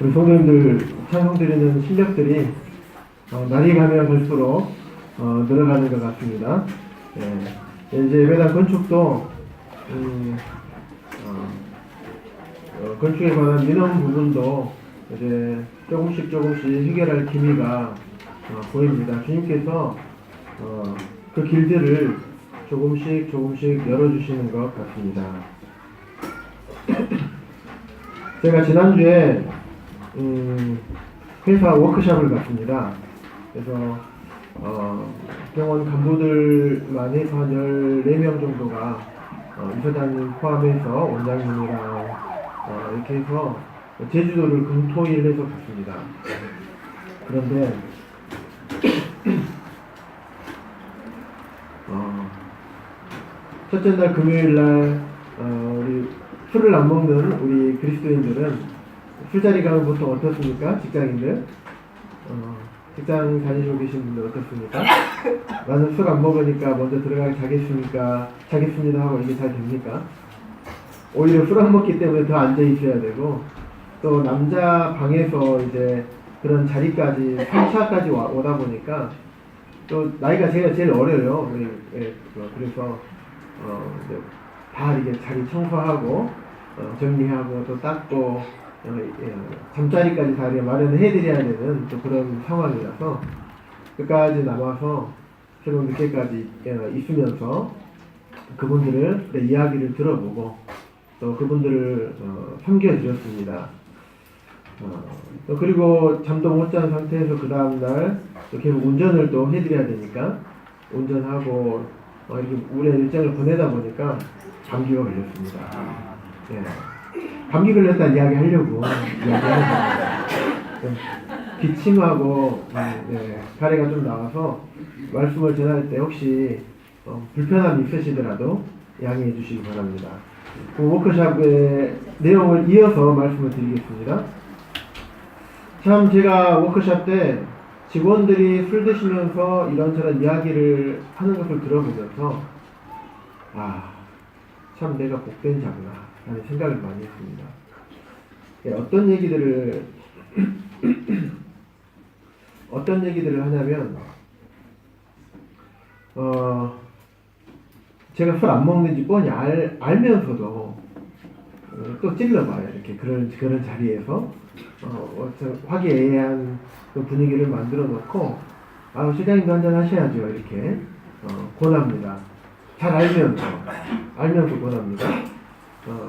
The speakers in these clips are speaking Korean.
우리 성도님들 찬송 드리는 실력들이 날이 가면 갈수록 늘어가는 것 같습니다. 예. 이제 예배당 건축도 건축에 관한 민원 부분도 이제 조금씩 해결할 기미가 보입니다. 주님께서 그 길들을 조금씩 열어주시는 것 같습니다. 제가 지난주에 회사 워크숍을 갔습니다. 그래서 병원 간부들만 해서 한 14명 정도가 이사장님 포함해서 원장님이랑 이렇게 해서 제주도를 금토일 해서 갔습니다. 그런데 첫째 날 금요일 날 우리 술을 안 먹는 우리 그리스도인들은 술자리 가면 보통 어떻습니까? 직장인들 직장 다니시고 계신 분들 어떻습니까? 나는 술 안 먹으니까 먼저 들어가게 자겠습니다 하고 이게 잘 됩니까? 오히려 술 안 먹기 때문에 더 앉아 있어야 되고, 또 남자 방에서 이제 그런 자리까지 3차까지 오다 보니까 또 나이가 제가 제일 어려요. 그래서 이제 다 이렇게 자리 청소하고 정리하고 또 닦고 잠자리까지 다 마련해드려야 되는 또 그런 상황이라서 끝까지 남아서 새벽 늦게까지 있으면서 그분들의 이야기를 들어보고 또 그분들을 섬겨드렸습니다. 또 그리고 잠도 못 잔 상태에서 그 다음날 또 계속 운전을 또 해드려야 되니까 운전하고 이렇게 우리의 일정을 보내다 보니까 감기가 걸렸습니다. 예. 감기 걸렸다는 이야기 하려고 기침하고 가래가 좀 나와서 말씀을 전할 때 혹시 불편함이 있으시더라도 양해해 주시기 바랍니다. 그 워크숍의 내용을 이어서 말씀을 드리겠습니다. 참 제가 워크숍 때 직원들이 술 드시면서 이런저런 이야기를 하는 것을 들어보면서 참 내가 복된 자구나 라는 생각을 많이 했습니다. 어떤 얘기들을 하냐면 제가 술 안 먹는지 뻔히 알면서도 또 찔러봐요. 이렇게 그런 자리에서 화기애애한 그 분위기를 만들어 놓고 시장님도 한잔 하셔야죠. 이렇게 권합니다. 잘 알면서 권합니다.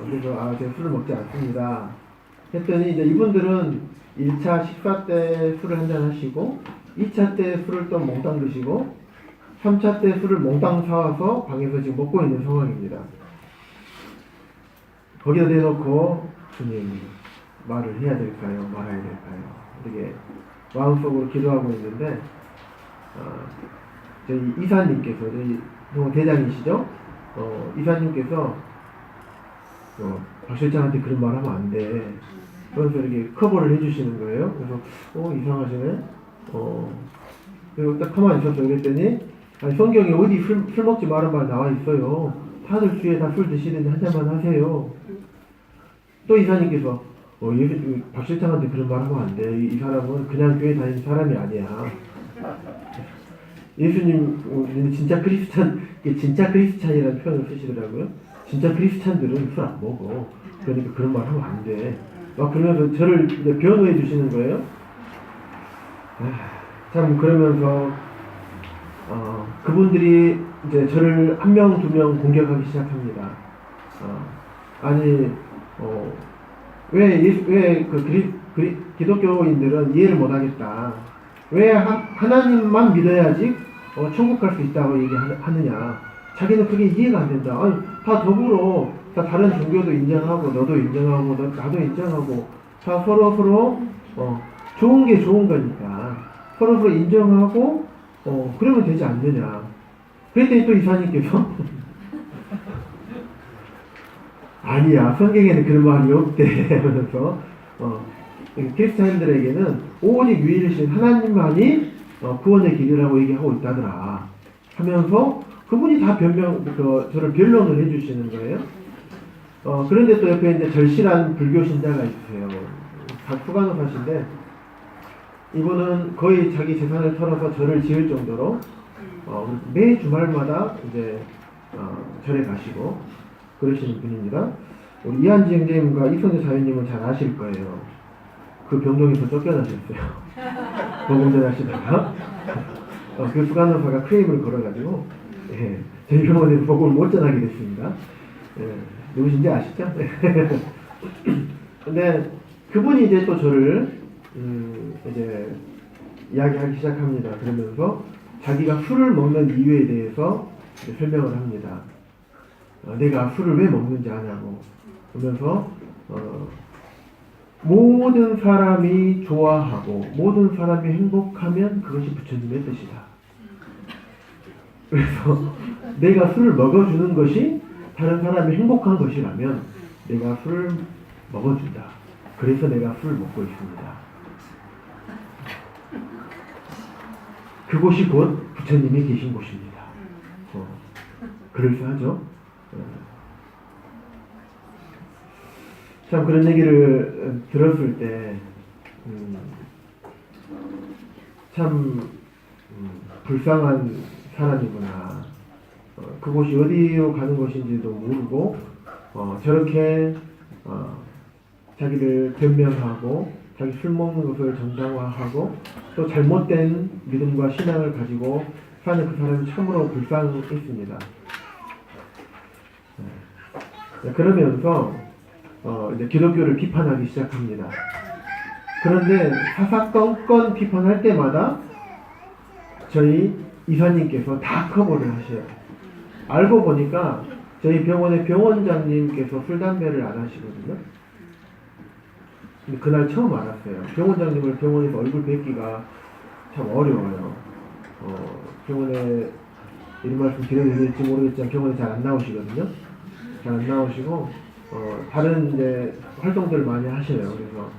그래서 제가 술을 먹지 않습니다 했더니 이제 이분들은 1차 식사 때 술을 한잔 하시고 2차 때 술을 또 몽땅 드시고 3차 때 술을 몽땅 사와서 방에서 지금 먹고 있는 상황입니다. 거기다 대놓고 주님 말을 해야 될까요? 말아야 될까요? 이렇게 마음속으로 기도하고 있는데 저희 이사님께서 저희 대장이시죠? 이사님께서 박 실장한테 그런 말 하면 안 돼. 그래서 이렇게 커버를 해주시는 거예요. 그래서 이상하시네. 그리고 딱 가만히 있었어요. 그랬더니 성경에 어디 술 먹지 말은 말 나와 있어요. 다들 주에 다 술 드시는데 한 잔만 하세요. 또 이사님께서 박 실장한테 그런 말 하면 안 돼. 이 사람은 그냥 교회 다니는 사람이 아니야. 예수님 진짜 크리스찬이라는 표현을 쓰시더라고요. 진짜 크리스찬들은 술 안 먹어. 그러니까 그런 말 하면 안 돼. 막 그러면서 저를 변호해 주시는 거예요. 참 그러면서 그분들이 이제 저를 1명, 2명 공격하기 시작합니다. 왜 기독교인들은 이해를 못하겠다. 왜 하나님만 믿어야지 천국 갈 수 있다고 얘기하느냐. 자기는 그게 이해가 안 된다. 다 더불어 다 다른 종교도 인정하고 너도 인정하고 나도 인정하고 다 서로 좋은 게 좋은 거니까 서로 인정하고 그러면 되지 않느냐. 그랬더니 또 이사님께서 아니야, 성경에는 그런 말이 없대 하면서 크리스찬들에게는 오직 유일하신 하나님만이 구원의 길이라고 얘기하고 있다더라 하면서 그분이 다 저를 변론을 해주시는 거예요. 그런데 또 옆에 이제 절실한 불교 신자가 있으세요. 박수간호사신데 이분은 거의 자기 재산을 털어서 절을 지을 정도로 매 주말마다 이제 절에 가시고 그러시는 분입니다. 우리 이한지 형제님과 이선재 자매님은 잘 아실 거예요. 그 병동에서 쫓겨나셨어요. 복음 전하시다가 그 수간호사가 크레임을 걸어가지고 저희 병원에서 복음을 못 전하게 됐습니다. 누구신지 아시죠? 근데 그분이 이제 또 저를 이제 이야기하기 시작합니다. 그러면서 자기가 술을 먹는 이유에 대해서 설명을 합니다. 내가 술을 왜 먹는지 아냐고. 그러면서 모든 사람이 좋아하고 모든 사람이 행복하면 그것이 부처님의 뜻이다. 그래서 내가 술을 먹어주는 것이 다른 사람이 행복한 것이라면 내가 술을 먹어준다. 그래서 내가 술을 먹고 있습니다. 그곳이 곧 부처님이 계신 곳입니다. 그럴싸하죠? 참 그런 얘기를 들었을 때 참 불쌍한 사람이구나. 그곳이 어디로 가는 것인지도 모르고 저렇게 자기를 변명하고 자기 술 먹는 것을 정당화하고 또 잘못된 믿음과 신앙을 가지고 사는 그 사람이 참으로 불쌍했습니다. 그러면서 이제 기독교를 비판하기 시작합니다. 그런데 사사건건 비판할 때마다 저희 이사님께서 다 커버를 하셔요. 알고 보니까 저희 병원의 병원장님께서 술, 담배를 안 하시거든요. 근데 그날 처음 알았어요. 병원장님을 병원에서 얼굴 뵙기가 참 어려워요. 병원에 이런 말씀 드려도 될지 모르겠지만 병원에 잘 안 나오시거든요. 잘 안 나오시고 다른 이제 활동들을 많이 하셔요. 그래서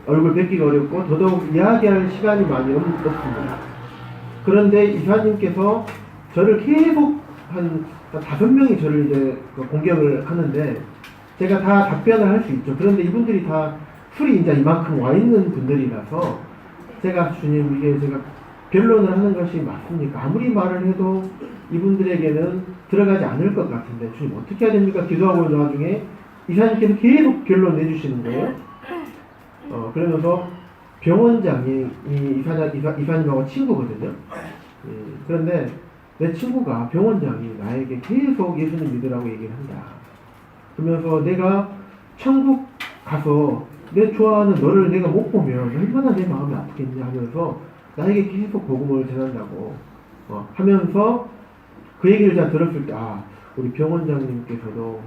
얼굴 뵙기가 어렵고 더더욱 이야기할 시간이 많이 없습니다. 그런데 이사님께서 저를 계속 한 5명이 저를 이제 공격을 하는데 제가 다 답변을 할 수 있죠. 그런데 이분들이 다 술이 이제 이만큼 와 있는 분들이라서 제가 주님 이게 제가 변론을 하는 것이 맞습니까? 아무리 말을 해도 이분들에게는 들어가지 않을 것 같은데 주님 어떻게 해야 됩니까? 기도하고 있는 와중에 이사님께서 계속 변론 내주시는 거예요. 그러면서 병원장이 이사님하고 친구거든요. 그런데 내 친구가 병원장이 나에게 계속 예수님 믿으라고 얘기를 한다. 그러면서 내가 천국 가서 내 좋아하는 너를 내가 못 보면 얼마나 내 마음이 아프겠냐 하면서 나에게 계속 복음을 전한다고 하면서 그 얘기를 제가 들었을 때 우리 병원장님께서도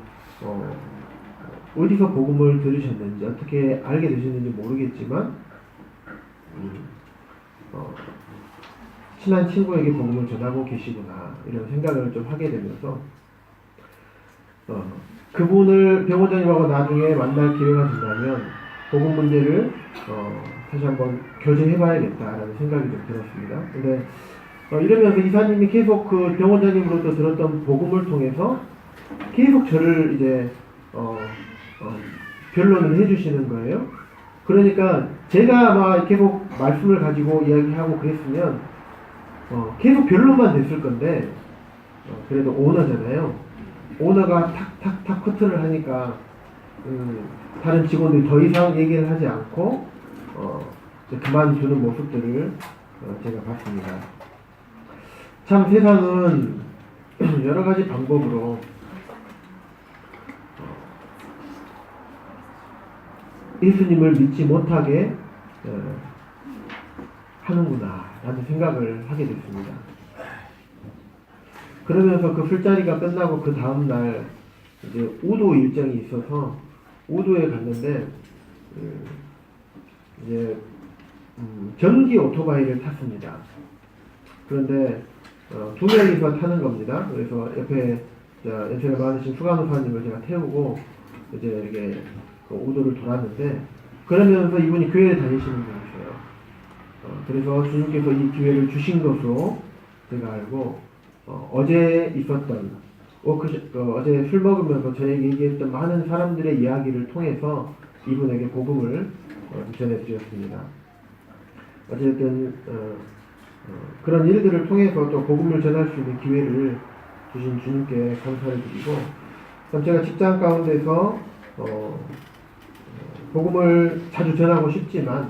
어디서 복음을 들으셨는지 어떻게 알게 되셨는지 모르겠지만 친한 친구에게 복음을 전하고 계시구나 이런 생각을 좀 하게 되면서 그분을 병원장님하고 나중에 만날 기회가 된다면 복음 문제를 다시 한번 교제해봐야겠다라는 생각이 좀 들었습니다. 근데 이러면서 이사님이 계속 그 병원장님으로부터 들었던 복음을 통해서 계속 저를 이제 변론을 해주시는 거예요. 그러니까 제가 막 계속 말씀을 가지고 이야기하고 그랬으면 계속 변론만 됐을 건데 그래도 오너잖아요. 오너가 탁탁탁 커트를 하니까 다른 직원들이 더 이상 얘기를 하지 않고 그만두는 모습들을 제가 봤습니다. 참 세상은 여러 가지 방법으로 예수님을 믿지 못하게 하는구나 라는 생각을 하게 됐습니다. 그러면서 그 술자리가 끝나고 그 다음날 이제 우도 일정이 있어서 우도에 갔는데 이제 전기 오토바이를 탔습니다. 그런데 2명이서 타는 겁니다. 그래서 옆에 연세가 많으신 수간호사님을 제가 태우고 이제 이렇게 우도를 돌았는데 그러면서 이분이 교회에 다니시는 분이세요. 그래서 주님께서 이 기회를 주신 것으로 제가 알고 어제 있었던 어제 술 먹으면서 저에게 얘기했던 많은 사람들의 이야기를 통해서 이분에게 복음을 전해드렸습니다. 어쨌든 그런 일들을 통해서 또 복음을 전할 수 있는 기회를 주신 주님께 감사를 드리고, 참 제가 직장 가운데서 복음을 자주 전하고 싶지만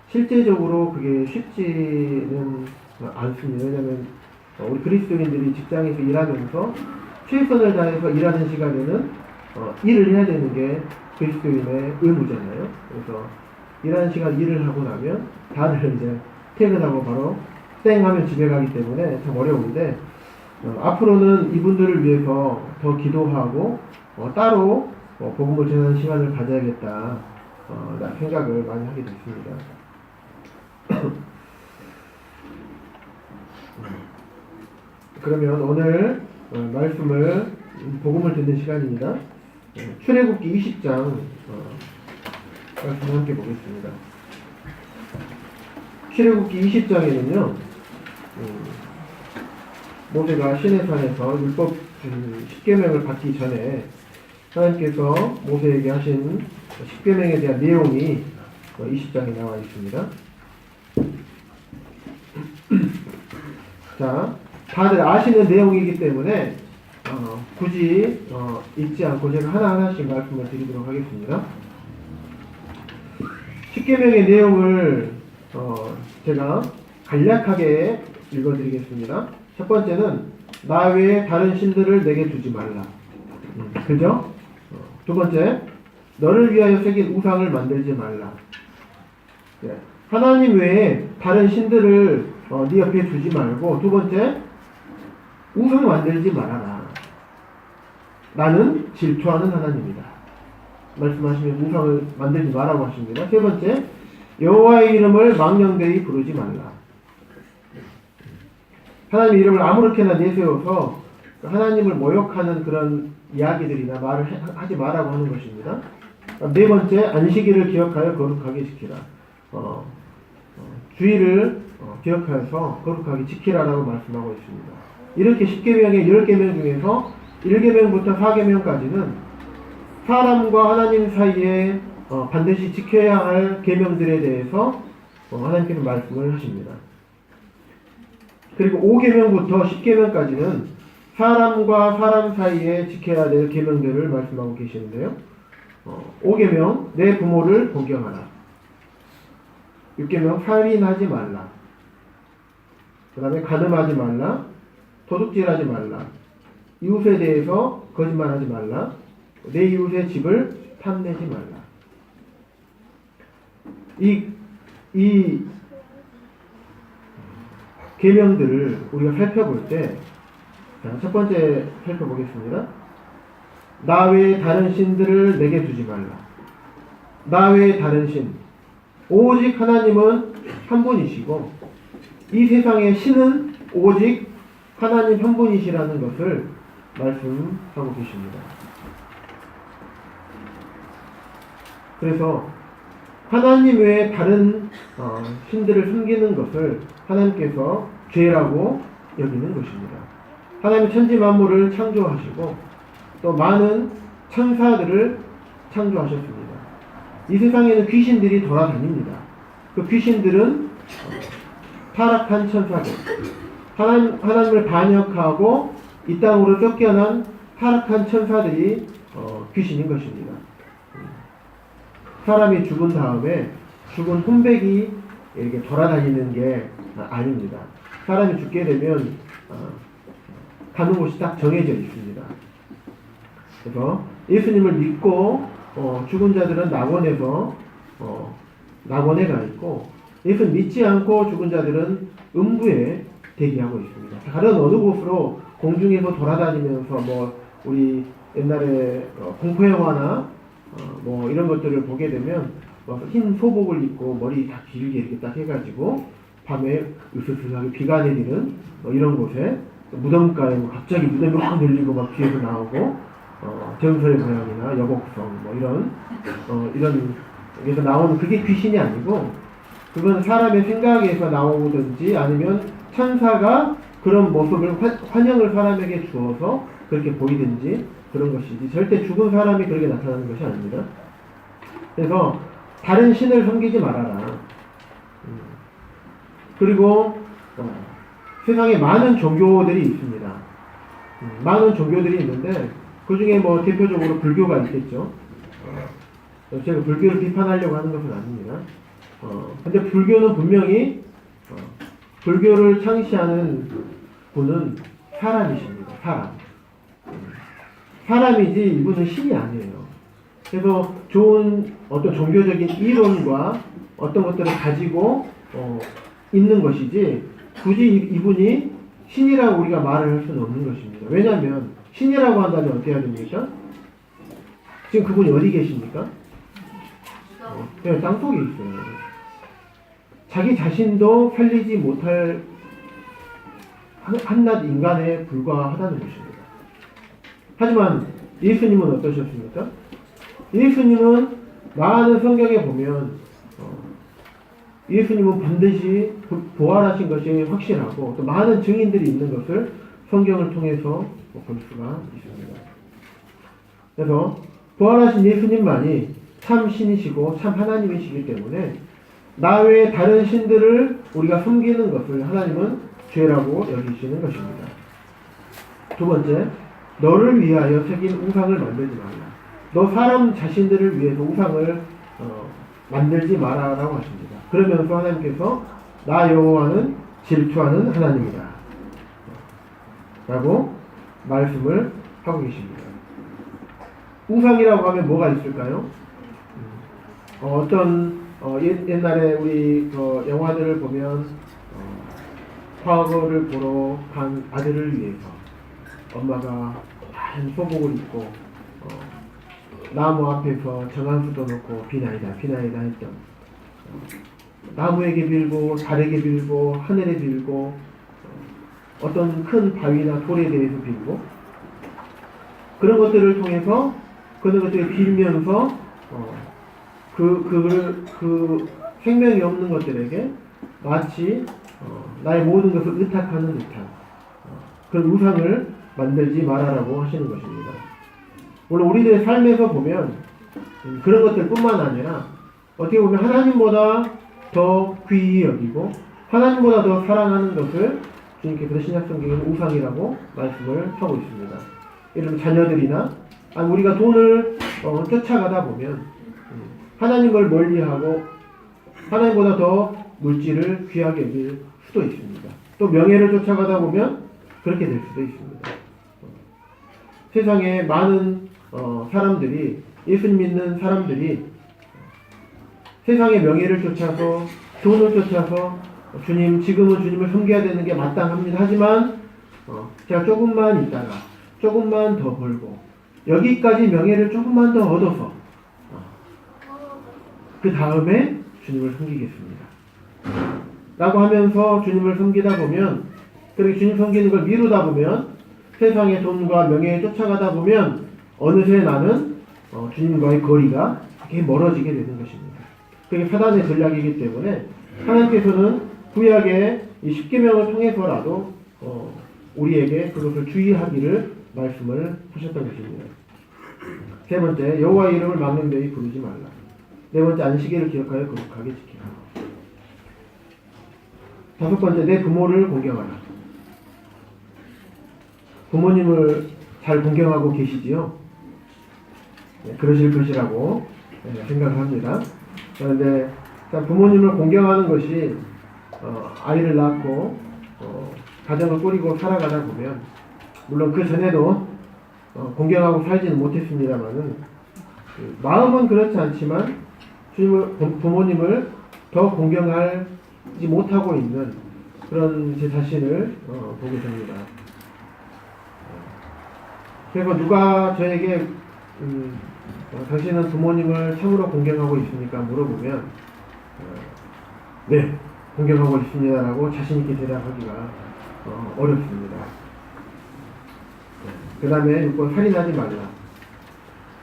실제적으로 그게 쉽지는 않습니다. 왜냐하면 우리 그리스도인들이 직장에서 일하면서 최선을 다해서 일하는 시간에는 일을 해야 되는 게 그리스도인의 의무잖아요. 그래서 일하는 시간 일을 하고 나면 다들 이제 퇴근하고 바로 땡 하면 집에 가기 때문에 참 어려운데, 앞으로는 이분들을 위해서 더 기도하고 따로 복음을 전하는 시간을 가져야겠다 생각을 많이 하게 됐습니다. 그러면 오늘 말씀을 복음을 듣는 시간입니다. 출애굽기 20장 말씀을 함께 보겠습니다. 출애굽기 20장에는요, 모세가 시내산에서 율법 10계명을 받기 전에 하나님께서 모세에게 하신 10계명에 대한 내용이 20장에 나와 있습니다. 자, 다들 아시는 내용이기 때문에 굳이 읽지 않고 제가 하나하나씩 말씀을 드리도록 하겠습니다. 10계명의 내용을 제가 간략하게 읽어드리겠습니다. 첫 번째는 나 외에 다른 신들을 내게 두지 말라. 그죠? 두 번째, 너를 위하여 새긴 우상을 만들지 말라. 네. 하나님 외에 다른 신들을 네 옆에 두지 말고, 두 번째, 우상 만들지 말아라. 나는 질투하는 하나님이다. 말씀하시면 우상을 만들지 말라고 하십니다. 세 번째, 여호와의 이름을 망령되이 부르지 말라. 하나님의 이름을 아무렇게나 내세워서 하나님을 모욕하는 그런 이야기들이나 말을 하지 말라고 하는 것입니다. 네 번째, 안식일을 기억하여 거룩하게 지키라. 주의를 기억하여서 거룩하게 지키라라고 말씀하고 있습니다. 이렇게 10계명의 10계명 중에서 1계명부터 4계명까지는 사람과 하나님 사이에 반드시 지켜야 할 계명들에 대해서 하나님께서 말씀을 하십니다. 그리고 5계명부터 10계명까지는 사람과 사람 사이에 지켜야 될 계명들을 말씀하고 계시는데요. 5계명, 내 부모를 공경하라. 6계명, 살인하지 말라. 그 다음에 간음하지 말라. 도둑질하지 말라. 이웃에 대해서 거짓말하지 말라. 내 이웃의 집을 탐내지 말라. 이 계명들을 우리가 살펴볼 때, 첫 번째 살펴보겠습니다. 나 외에 다른 신들을 내게 두지 말라. 나 외에 다른 신. 오직 하나님은 한 분이시고, 이 세상의 신은 오직 하나님 한 분이시라는 것을 말씀하고 계십니다. 그래서 하나님 외에 다른 신들을 섬기는 것을 하나님께서 죄라고 여기는 것입니다. 하나님 천지 만물을 창조하시고 또 많은 천사들을 창조하셨습니다. 이 세상에는 귀신들이 돌아다닙니다. 그 귀신들은 타락한 천사들, 하나님을 반역하고 이 땅으로 쫓겨난 타락한 천사들이 귀신인 것입니다. 사람이 죽은 다음에 죽은 혼백이 이렇게 돌아다니는 게 아닙니다. 사람이 죽게 되면 가는 곳이 딱 정해져 있습니다. 그래서 예수님을 믿고 죽은 자들은 낙원에서 낙원에 가 있고, 예수 믿지 않고 죽은 자들은 음부에 대기하고 있습니다. 다른 어느 곳으로 공중에서 돌아다니면서 우리 옛날에 공포 영화나 이런 것들을 보게 되면 흰 소복을 입고 머리 다 길게 이렇게 딱 해가지고 밤에 으스스하게 비가 내리는 이런 곳에 무덤가에 갑자기 무덤이 확 열리고 막 뒤에서 나오고 전설의 고향이나 여복성 이런 여기서 나오는 그게 귀신이 아니고, 그건 사람의 생각에서 나오든지 아니면 천사가 그런 모습을 환영을 사람에게 주어서 그렇게 보이든지 그런 것이지, 절대 죽은 사람이 그렇게 나타나는 것이 아닙니다. 그래서 다른 신을 섬기지 말아라. 그리고 세상에 많은 종교들이 있습니다. 많은 종교들이 있는데 그 중에 뭐 대표적으로 불교가 있겠죠. 제가 불교를 비판하려고 하는 것은 아닙니다. 근데 불교는 분명히 불교를 창시하는 분은 사람이십니다. 사람이지 이분은 신이 아니에요. 그래서 좋은 어떤 종교적인 이론과 어떤 것들을 가지고 있는 것이지 굳이 이분이 신이라고 우리가 말을 할 수는 없는 것입니다. 왜냐하면 신이라고 한다면 어떻게 해야 됩니까? 지금 그분이 어디 계십니까? 그냥 땅속에 있어요. 자기 자신도 살리지 못할 한낱 인간에 불과하다는 것입니다. 하지만 예수님은 어떠셨습니까? 예수님은 많은 성경에 보면 예수님은 반드시 부활하신 것이 확실하고 또 많은 증인들이 있는 것을 성경을 통해서 볼 수가 있습니다. 그래서 부활하신 예수님만이 참 신이시고 참 하나님이시기 때문에 나 외에 다른 신들을 우리가 섬기는 것을 하나님은 죄라고 여기시는 것입니다. 두 번째, 너를 위하여 새긴 우상을 만들지 말라. 너 사람 자신들을 위해서 우상을 만들지 마라라고 하십니다. 그러면서 하나님께서 나 여호와는 질투하는 하나님이다 라고 말씀을 하고 계십니다. 우상이라고 하면 뭐가 있을까요? 옛날에 우리 영화들을 보면 과거를 보러 간 아들을 위해서 엄마가 한 소복을 입고 나무 앞에서 정한수도 놓고 비나이다 했던 나무에게 빌고 달에게 빌고 하늘에 빌고 어떤 큰 바위나 돌에 대해서 빌고 그런 것들을 통해서 그런 것들을 빌면서 그 생명이 없는 것들에게 마치 나의 모든 것을 의탁하는 듯한 그런 우상을 만들지 말아라고 하시는 것입니다. 물론 우리들의 삶에서 보면 그런 것들 뿐만 아니라 어떻게 보면 하나님보다 더 귀히 여기고 하나님보다 더 사랑하는 것을 주님께서 신약성경에는 우상이라고 말씀을 하고 있습니다. 예를 들면 자녀들이나 우리가 돈을 쫓아가다 보면 하나님을 멀리하고 하나님보다 더 물질을 귀하게 여길 수도 있습니다. 또 명예를 쫓아가다 보면 그렇게 될 수도 있습니다. 세상에 많은 사람들이 예수님 믿는 사람들이 세상의 명예를 쫓아서 돈을 쫓아서 주님 지금은 주님을 섬겨야 되는 게 마땅합니다. 하지만 제가 조금만 있다가 조금만 더 벌고 여기까지 명예를 조금만 더 얻어서 그 다음에 주님을 섬기겠습니다 라고 하면서 주님을 섬기다 보면 그렇게 주님 섬기는 걸 미루다 보면 세상의 돈과 명예에 쫓아가다 보면 어느새 나는 주님과의 거리가 되게 멀어지게 되는 것입니다. 그게 사단의 전략이기 때문에 하나님께서는 구약의 이 십계명을 통해서라도 우리에게 그것을 주의하기를 말씀을 하셨던 것입니다. 세 번째, 여호와의 이름을 막는 데에 부르지 말라. 네 번째, 안식일을 기억하여 거룩하게 지키라. 다섯 번째, 내 부모를 공경하라. 부모님을 잘 공경하고 계시지요? 네, 그러실 것이라고 생각을 합니다. 그런데 부모님을 공경하는 것이 아이를 낳고 가정을 꾸리고 살아가다 보면 물론 그 전에도 공경하고 살지는 못했습니다만은 마음은 그렇지 않지만 부모님을 더 공경하지 못하고 있는 그런 제 자신을 보게 됩니다. 그래서 누가 저에게 당신은 부모님을 참으로 공경하고 있습니까? 물어보면 네, 공경하고 있습니다 라고 자신있게 대답하기가 어렵습니다. 그 다음에 6번, 살인하지 말라.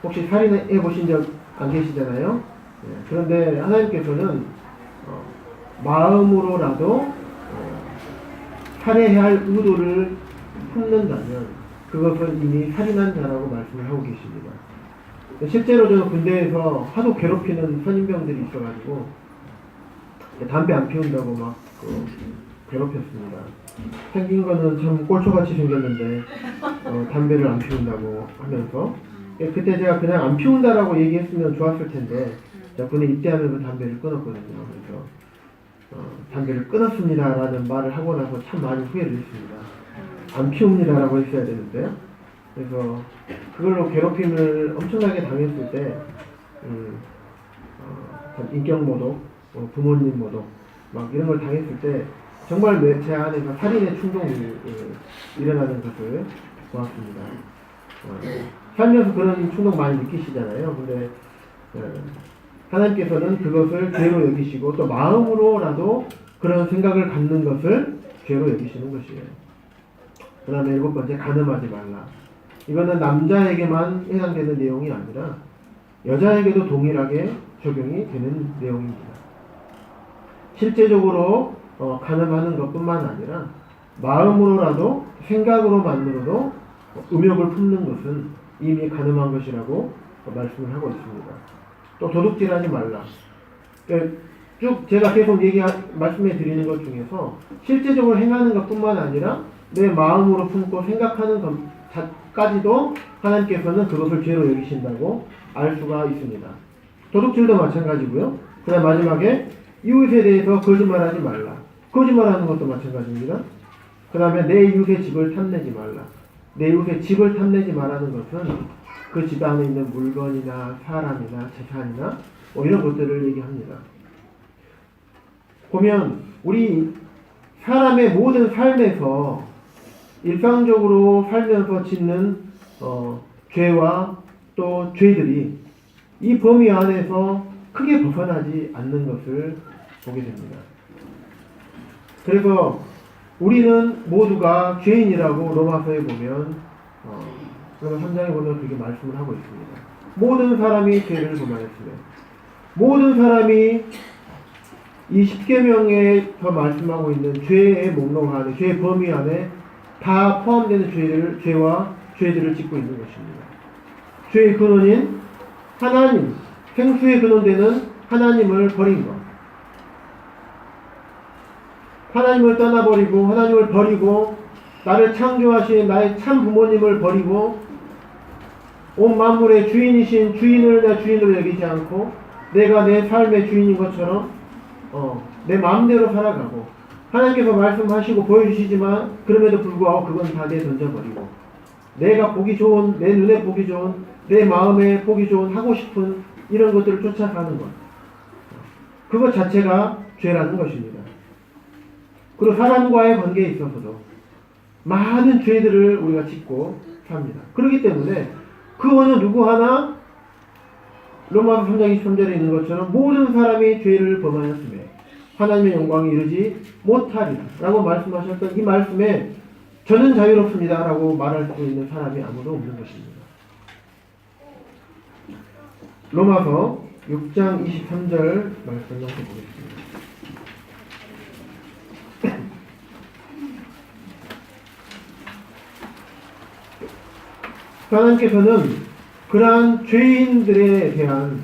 혹시 살인해 보신 적 안 계시잖아요? 그런데 하나님께서는 마음으로라도 살해해야 할 의도를 품는다면 그것은 이미 살인한 자라고 말씀을 하고 계십니다. 실제로 저는 군대에서 하도 괴롭히는 선임병들이 있어가지고 담배 안 피운다고 막 괴롭혔습니다. 생긴 거는 참 꼴초같이 생겼는데 담배를 안 피운다고 하면서 그때 제가 그냥 안 피운다라고 얘기했으면 좋았을 텐데 군에 입대하면서 담배를 끊었거든요. 그래서 담배를 끊었습니다라는 말을 하고 나서 참 많이 후회를 했습니다. 안 피웁니다라고 했어야 되는데 그래서 그걸로 괴롭힘을 엄청나게 당했을 때 인격 모독, 부모님 모독 막 이런 걸 당했을 때 정말 제 안에서 살인의 충동이 일어나는 것을 보았습니다. 살면서 그런 충동 많이 느끼시잖아요. 근데 하나님께서는 그것을 죄로 여기시고 또 마음으로라도 그런 생각을 갖는 것을 죄로 여기시는 것이에요. 그 다음에 7번째, 간음하지 말라. 이거는 남자에게만 해당되는 내용이 아니라 여자에게도 동일하게 적용이 되는 내용입니다. 실제적으로 간음하는 것뿐만 아니라 마음으로라도 생각으로만으로도 음욕을 품는 것은 이미 간음한 것이라고 말씀을 하고 있습니다. 또 도둑질하지 말라. 쭉 제가 계속 말씀해 드리는 것 중에서 실제적으로 행하는 것뿐만 아니라 내 마음으로 품고 생각하는 것까지도 하나님께서는 그것을 죄로 여기신다고 알 수가 있습니다. 도둑질도 마찬가지고요. 그 다음 마지막에 이웃에 대해서 거짓말하지 말라. 거짓말하는 것도 마찬가지입니다. 그 다음에 내 이웃의 집을 탐내지 말라. 내 이웃의 집을 탐내지 말라는 것은 그 집 안에 있는 물건이나 사람이나 재산이나 이런 것들을 얘기합니다. 보면 우리 사람의 모든 삶에서 일상적으로 살면서 짓는 죄와 또 죄들이 이 범위 안에서 크게 벗어나지 않는 것을 보게 됩니다. 그래서 우리는 모두가 죄인이라고 로마서에 보면 그러면 3장에 보면 그렇게 말씀을 하고 있습니다. 모든 사람이 죄를 범하였으며 모든 사람이 이 10계명에서 말씀하고 있는 죄의 목록 안에, 죄의 범위 안에 다 포함되는 죄와 죄들을 짓고 있는 것입니다. 죄의 근원인 하나님, 생수의 근원되는 하나님을 버린 것. 하나님을 떠나버리고 하나님을 버리고 나를 창조하신 나의 참 부모님을 버리고 온 만물의 주인이신 주인을 내 주인으로 여기지 않고 내가 내 삶의 주인인 것처럼 내 마음대로 살아가고 하나님께서 말씀하시고 보여주시지만 그럼에도 불구하고 그건 다 내던져버리고 내가 보기 좋은, 내 눈에 보기 좋은, 내 마음에 보기 좋은, 하고 싶은 이런 것들을 쫓아가는 것. 그것 자체가 죄라는 것입니다. 그리고 사람과의 관계에 있어서도 많은 죄들을 우리가 짓고 삽니다. 그렇기 때문에 그 어느 누구 하나 로마서 3장 23절에 있는 것처럼 모든 사람이 죄를 범하였으며 하나님의 영광에 이르지 못하리라 라고 말씀하셨던 이 말씀에 저는 자유롭습니다 라고 말할 수 있는 사람이 아무도 없는 것입니다. 로마서 6장 23절 말씀 보겠습니다. 하나님께서는 그러한 죄인들에 대한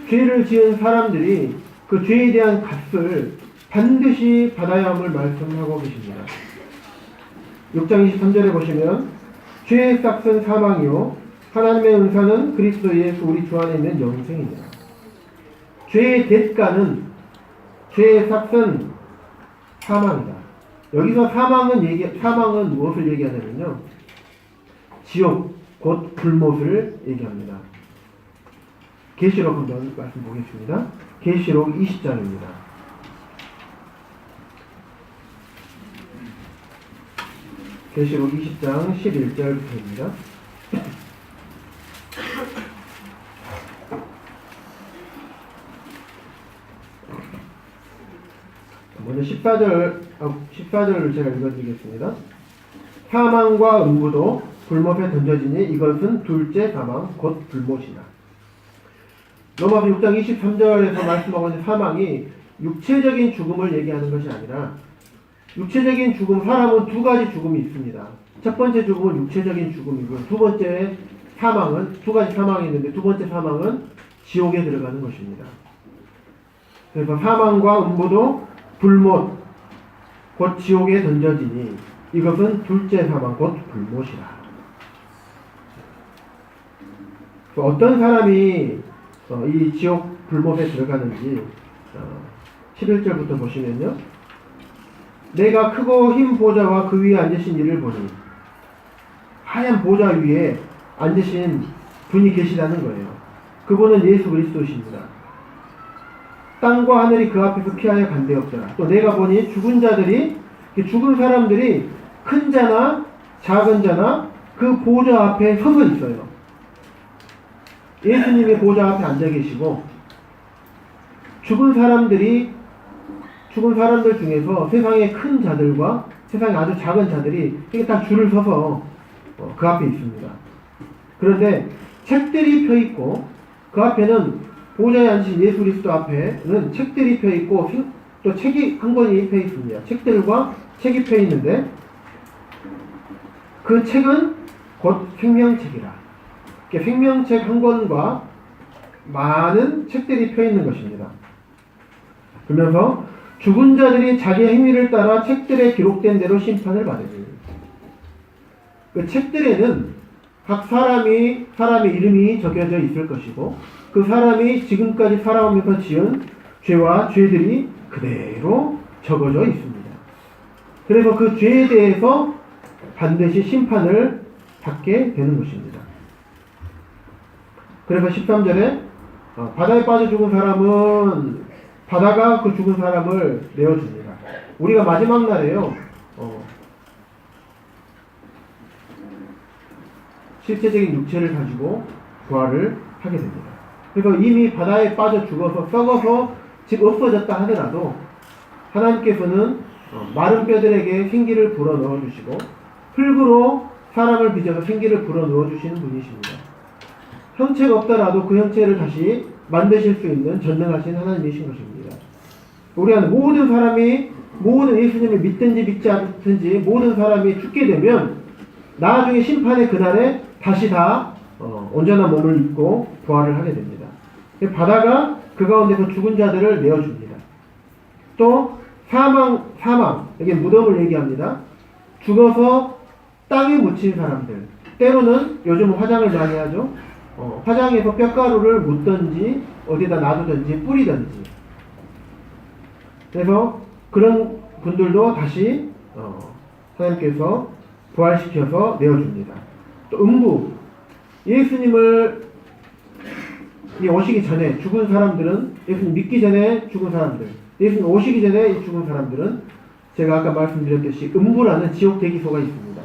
죄를 지은 사람들이 그 죄에 대한 값을 반드시 받아야 함을 말씀하고 계십니다. 6장 23절에 보시면 죄의 싹은 사망이요 하나님의 은사는 그리스도 예수 우리 주 안에 있는 영생이니라. 죄의 대가는 죄의 싹은 사망이다. 여기서 사망은 무엇을 얘기하냐면요. 지옥, 곧 불못을 얘기합니다. 계시록 한번 말씀 보겠습니다. 계시록 20장입니다. 계시록 20장 11절부터입니다. 먼저 14절을 제가 읽어드리겠습니다. 사망과 음부도 불못에 던져지니 이것은 둘째 사망 곧 불못이다. 로마서 6장 23절에서 말씀하고 있는 사망이 육체적인 죽음을 얘기하는 것이 아니라 육체적인 죽음, 사람은 두 가지 죽음이 있습니다. 첫 번째 죽음은 육체적인 죽음이고 두 번째 사망은 두 가지 사망이 있는데 두 번째 사망은 지옥에 들어가는 것입니다. 그래서 사망과 음부도 불못 곧 지옥에 던져지니 이것은 둘째 사망 곧 불못이라. 어떤 사람이 이 지옥 불못에 들어가는지 11절부터 보시면요. 내가 크고 흰 보좌와 그 위에 앉으신 이를 보니 하얀 보좌 위에 앉으신 분이 계시다는 거예요. 그분은 예수 그리스도십니다. 땅과 하늘이 그 앞에서 피하여 간대없더라. 또 내가 보니 죽은 사람들이 큰 자나 작은 자나 그 보좌 앞에 서서 있어요. 예수님의 보좌 앞에 앉아 계시고 죽은 사람들 중에서 세상의 큰 자들과 세상의 아주 작은 자들이 이게 다 줄을 서서 그 앞에 있습니다. 그런데 책들이 펴 있고 그 앞에는 보좌에 앉으신 예수 그리스도 앞에는 책들이 펴 있고 또 책이 한 권이 펴 있습니다. 책들과 책이 펴 있는데 그 책은 곧 생명책이라. 생명책 한 권과 많은 책들이 펴 있는 것입니다. 그러면서 죽은 자들이 자기의 행위를 따라 책들에 기록된 대로 심판을 받으니 그 책들에는 각 사람의 이름이 적혀져 있을 것이고 그 사람이 지금까지 살아오면서 지은 죄와 죄들이 그대로 적어져 있습니다. 그래서 그 죄에 대해서 반드시 심판을 받게 되는 것입니다. 그래서 13절에 바다에 빠져 죽은 사람은 바다가 그 죽은 사람을 내어줍니다. 우리가 마지막 날에요. 실제적인 육체를 가지고 부활을 하게 됩니다. 그래서 이미 바다에 빠져 죽어서 썩어서 집 없어졌다 하더라도 하나님께서는 마른 뼈들에게 생기를 불어 넣어주시고 흙으로 사람을 빚어서 생기를 불어 넣어주시는 분이십니다. 형체가 없더라도 그 형체를 다시 만드실 수 있는 전능하신 하나님이신 것입니다. 우리가 모든 예수님을 믿든지 믿지 않든지 모든 사람이 죽게 되면 나중에 심판의 그날에 다시 다 온전한 몸을 입고 부활을 하게 됩니다. 바다가 그 가운데서 죽은 자들을 내어줍니다. 또 사망, 여기 무덤을 얘기합니다. 죽어서 땅에 묻힌 사람들, 때로는 요즘 화장을 많이 하죠. 화장에서 뼈가루를 묻든지 어디다 놔두든지 뿌리든지. 그래서 그런 분들도 다시 하나님께서 부활시켜서 내어줍니다. 또 음부, 예수님을 오시기 전에 죽은 사람들은, 예수님 믿기 전에 죽은 사람들, 예수님 오시기 전에 죽은 사람들은 제가 아까 말씀드렸듯이 음부라는 지옥 대기소가 있습니다.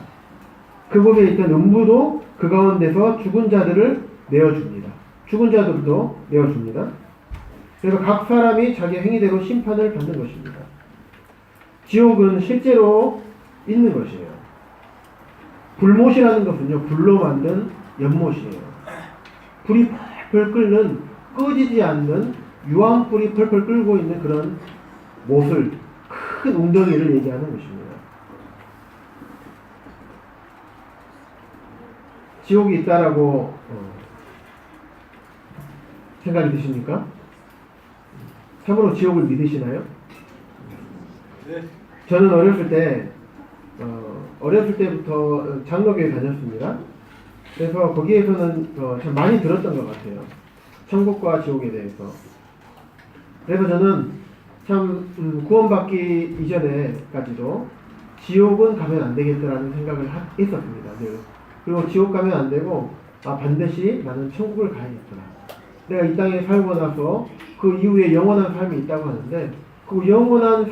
그곳에 있던 음부도 그 가운데서 죽은 자들을 내어줍니다. 죽은 자들도 내어줍니다. 그래서 각 사람이 자기 행위대로 심판을 받는 것입니다. 지옥은 실제로 있는 것이에요. 불못이라는 것은요, 불로 만든 연못이에요. 불이 펄펄 끓는, 꺼지지 않는 유황불이 펄펄 끓고 있는 그런 못을, 큰 웅덩이를 얘기하는 것입니다. 지옥이 있다라고 생각이 드십니까? 참으로 지옥을 믿으시나요? 네. 저는 어렸을 때부터 장로교에 다녔습니다. 그래서 거기에서는 참 많이 들었던 것 같아요. 천국과 지옥에 대해서. 그래서 저는 참 구원받기 이전에까지도 지옥은 가면 안 되겠다라는 생각을 했었습니다. 그리고 지옥 가면 안 되고 반드시 나는 천국을 가야겠구나. 내가 이 땅에 살고 나서 그 이후에 영원한 삶이 있다고 하는데 그 영원한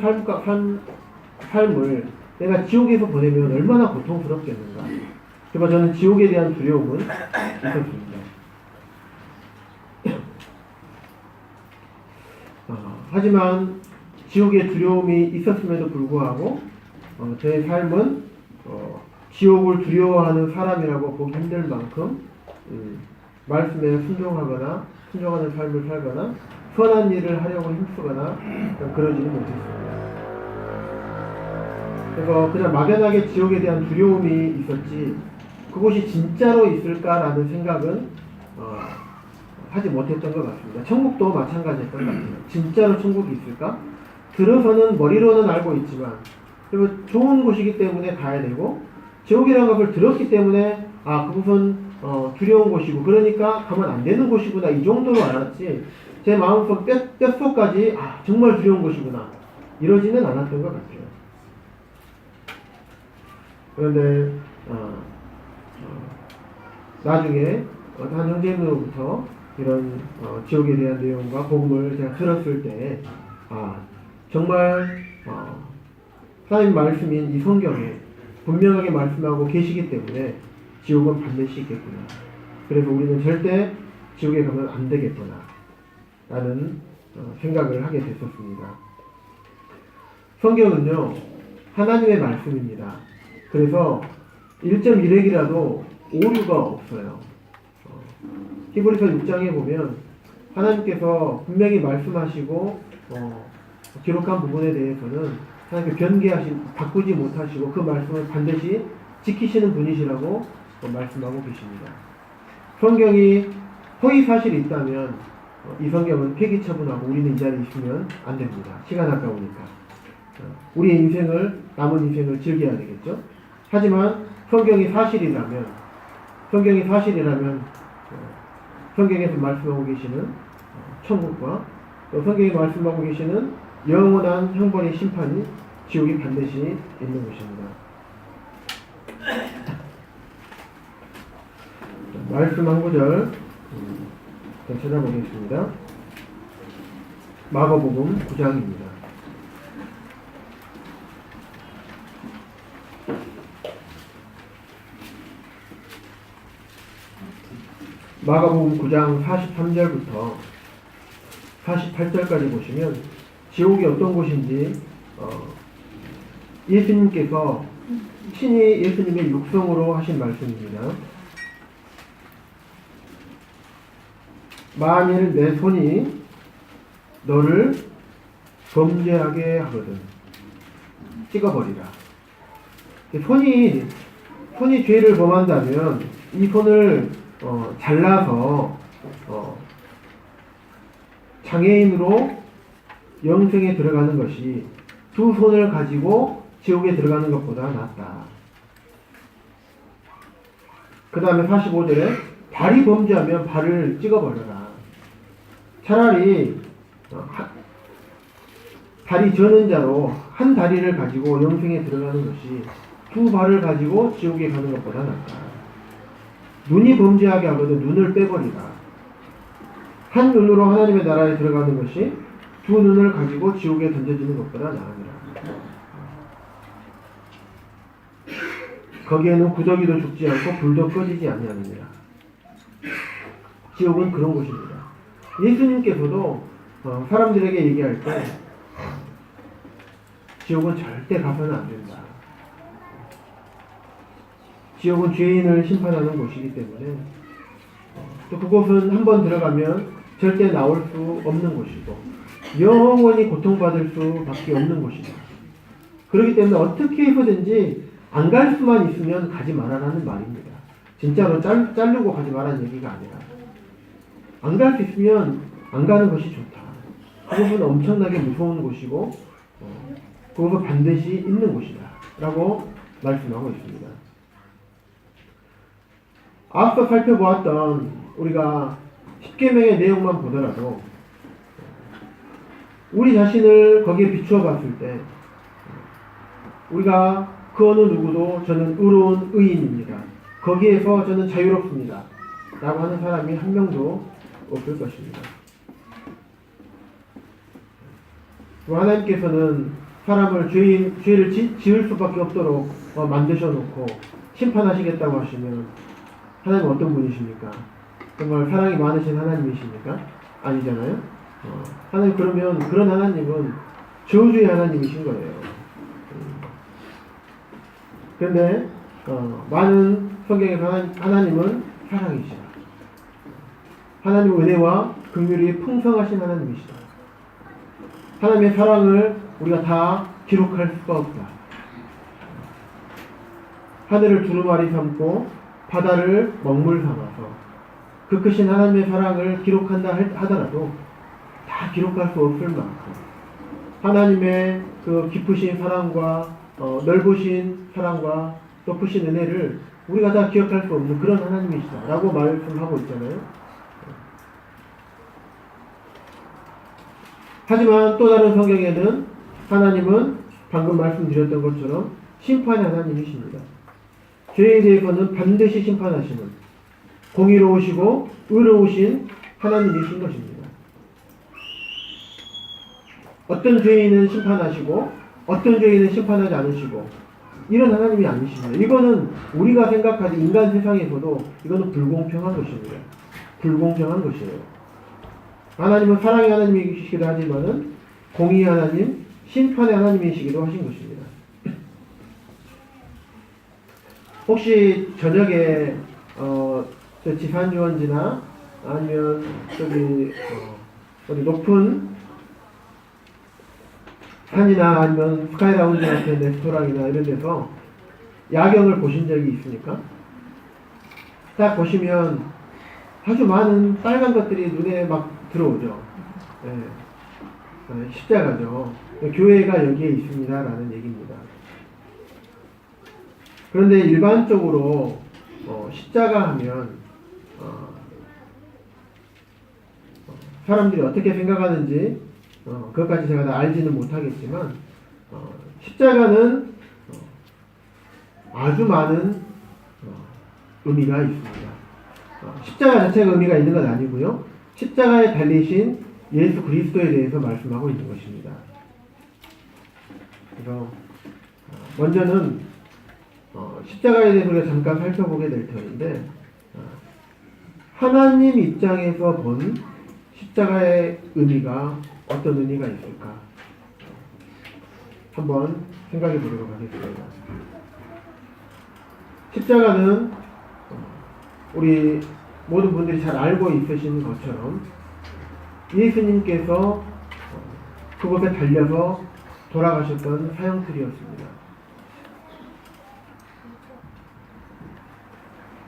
삶을 내가 지옥에서 보내면 얼마나 고통스럽겠는가. 그래서 저는 지옥에 대한 두려움은 있었습니다. 하지만 지옥의 두려움이 있었음에도 불구하고 제 삶은 지옥을 두려워하는 사람이라고 보기 힘들 만큼 말씀에 순종하는 삶을 살거나 선한 일을 하려고 힘쓰거나 그러지는 못했습니다. 그래서 그냥 막연하게 지옥에 대한 두려움이 있었지 그곳이 진짜로 있을까라는 생각은 하지 못했던 것 같습니다. 천국도 마찬가지였던 것 같아요. 진짜로 천국이 있을까? 들어서는 머리로는 알고 있지만 그리고 좋은 곳이기 때문에 가야 되고 지옥이라는 것을 들었기 때문에 그것은 두려운 곳이고 그러니까 가면 안 되는 곳이구나 이 정도로 알았지 제 마음속 뼛속까지 정말 두려운 곳이구나 이러지는 않았던 것 같아요. 그런데 나중에 한 형제님으로부터 이런 지옥에 대한 내용과 복음을 제가 들었을 때 정말 하나님 말씀인 이 성경에 분명하게 말씀하고 계시기 때문에 지옥은 반드시 있겠구나. 그래서 우리는 절대 지옥에 가면 안 되겠구나 라는 생각을 하게 됐었습니다. 성경은요 하나님의 말씀입니다. 그래서 1.1핵이라도 오류가 없어요. 히브리서 6장에 보면 하나님께서 분명히 말씀하시고 기록한 부분에 대해서는 하나님께 바꾸지 못하시고 그 말씀을 반드시 지키시는 분이시라고 말씀하고 계십니다. 성경이 허위 사실이 있다면 이 성경은 폐기 처분하고 우리는 이 자리에 있으면 안 됩니다. 시간 아까우니까. 우리의 남은 인생을 즐겨야 되겠죠. 하지만 성경이 사실이라면 성경에서 말씀하고 계시는 천국과 또 성경이 말씀하고 계시는 영원한 형벌의 심판이 지옥이 반드시 있는 것입니다. 말씀 한 구절 찾아보겠습니다. 마가복음 9장입니다. 마가복음 9장 43절부터 48절까지 보시면 지옥이 어떤 곳인지 예수님께서 친히 예수님의 육성으로 하신 말씀입니다. 만일 내 손이 너를 범죄하게 하거든 찍어버리라. 손이 죄를 범한다면 이 손을 잘라서 장애인으로 영생에 들어가는 것이 두 손을 가지고 지옥에 들어가는 것보다 낫다. 그 다음에 45절에 발이 범죄하면 발을 찍어버려라. 차라리 다리 저는 자로 한 다리를 가지고 영생에 들어가는 것이 두 발을 가지고 지옥에 가는 것보다 낫다. 눈이 범죄하게 하거든 눈을 빼버리라. 한 눈으로 하나님의 나라에 들어가는 것이 두 눈을 가지고 지옥에 던져지는 것보다 나으니라. 거기에는 구더기도 죽지 않고 불도 꺼지지 아니하느니라. 지옥은 그런 곳입니다. 예수님께서도 사람들에게 얘기할 때 지옥은 절대 가서는 안 된다. 지옥은 죄인을 심판하는 곳이기 때문에 또 그곳은 한번 들어가면 절대 나올 수 없는 곳이고 영원히 고통받을 수밖에 없는 곳이다. 그렇기 때문에 어떻게 해서든지 안 갈 수만 있으면 가지 말아라는 말입니다. 진짜로 자르고 가지 말라는 얘기가 아니라 안 갈 수 있으면 안 가는 것이 좋다. 그것은 엄청나게 무서운 곳이고 그것은 반드시 있는 곳이다 라고 말씀하고 있습니다. 앞서 살펴보았던 우리가 10계명의 내용만 보더라도 우리 자신을 거기에 비추어 봤을 때 우리가 그 어느 누구도 저는 의로운 의인입니다. 거기에서 저는 자유롭습니다. 라고 하는 사람이 한 명도 없을 것입니다. 하나님께서는 사람을 죄를 지을 수밖에 없도록 만드셔놓고 심판하시겠다고 하시면 하나님은 어떤 분이십니까? 정말 사랑이 많으신 하나님이십니까? 아니잖아요. 하나님 그러면 그런 하나님은 저주의 하나님이신 거예요. 그런데 많은 성경에서 하나님은 사랑이시다. 하나님의 은혜와 긍휼이 풍성하신 하나님이시다. 하나님의 사랑을 우리가 다 기록할 수가 없다. 하늘을 두루마리 삼고 바다를 먹물 삼아서 그 크신 하나님의 사랑을 기록한다 하더라도 다 기록할 수 없을 만큼 하나님의 그 깊으신 사랑과 넓으신 사랑과 높으신 은혜를 우리가 다 기억할 수 없는 그런 하나님이시다 라고 말씀하고 있잖아요. 하지만 또 다른 성경에는 하나님은 방금 말씀드렸던 것처럼 심판의 하나님이십니다. 죄에 대해서는 반드시 심판하시는 공의로우시고 의로우신 하나님이신 것입니다. 어떤 죄인은 심판하시고 어떤 죄인은 심판하지 않으시고 이런 하나님이 아니십니다. 이거는 우리가 생각하는 인간 세상에서도 이거는 불공평한 것입니다. 불공평한 것이에요. 하나님은 사랑의 하나님이시기도 하지만은 공의의 하나님, 심판의 하나님이시기도 하신 것입니다. 혹시 저녁에 저 지산유원지나 아니면 저기 어디 높은 산이나 아니면 스카이라운지 같은 레스토랑이나 이런 데서 야경을 보신 적이 있습니까? 딱 보시면 아주 많은 빨간 것들이 눈에 막 들어오죠. 네. 십자가죠. 교회가 여기에 있습니다라는 얘기입니다. 그런데 일반적으로 십자가 하면 사람들이 어떻게 생각하는지 그것까지 제가 다 알지는 못하겠지만 십자가는 아주 많은 의미가 있습니다. 십자가 자체가 의미가 있는 건 아니고요. 십자가에 달리신 예수 그리스도에 대해서 말씀하고 있는 것입니다. 그래서 먼저는 십자가에 대해서 우리가 잠깐 살펴보게 될 터인데 하나님 입장에서 본 십자가의 의미가 어떤 의미가 있을까? 한번 생각해 보도록 하겠습니다. 십자가는 우리 모든 분들이 잘 알고 있으신 것처럼 예수님께서 그곳에 달려서 돌아가셨던 사형틀이었습니다.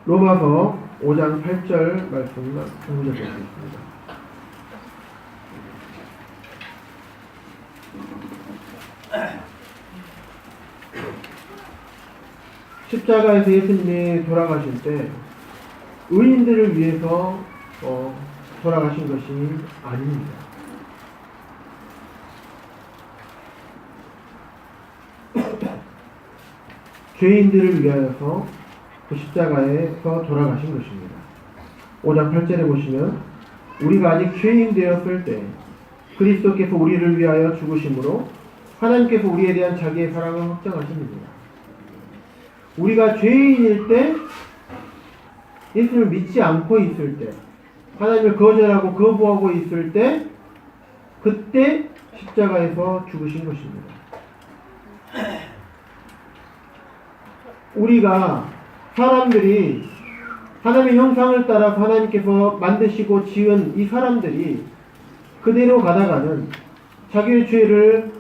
로마서 5장 8절 말씀을 공부해보겠습니다. 십자가에서 예수님이 돌아가실 때 의인들을 위해서 돌아가신 것이 아닙니다. 죄인들을 위하여서 그 십자가에서 돌아가신 것입니다. 5장 8절에 보시면 우리가 아직 죄인 되었을 때 그리스도께서 우리를 위하여 죽으심으로 하나님께서 우리에 대한 자기의 사랑을 확정하십니다. 우리가 죄인일 때 예수를 믿지 않고 있을 때 하나님을 거절하고 거부하고 있을 때 그때 십자가에서 죽으신 것입니다. 우리가 사람들이 하나님의 형상을 따라서 하나님께서 만드시고 지은 이 사람들이 그대로 가다가는 자기의 죄를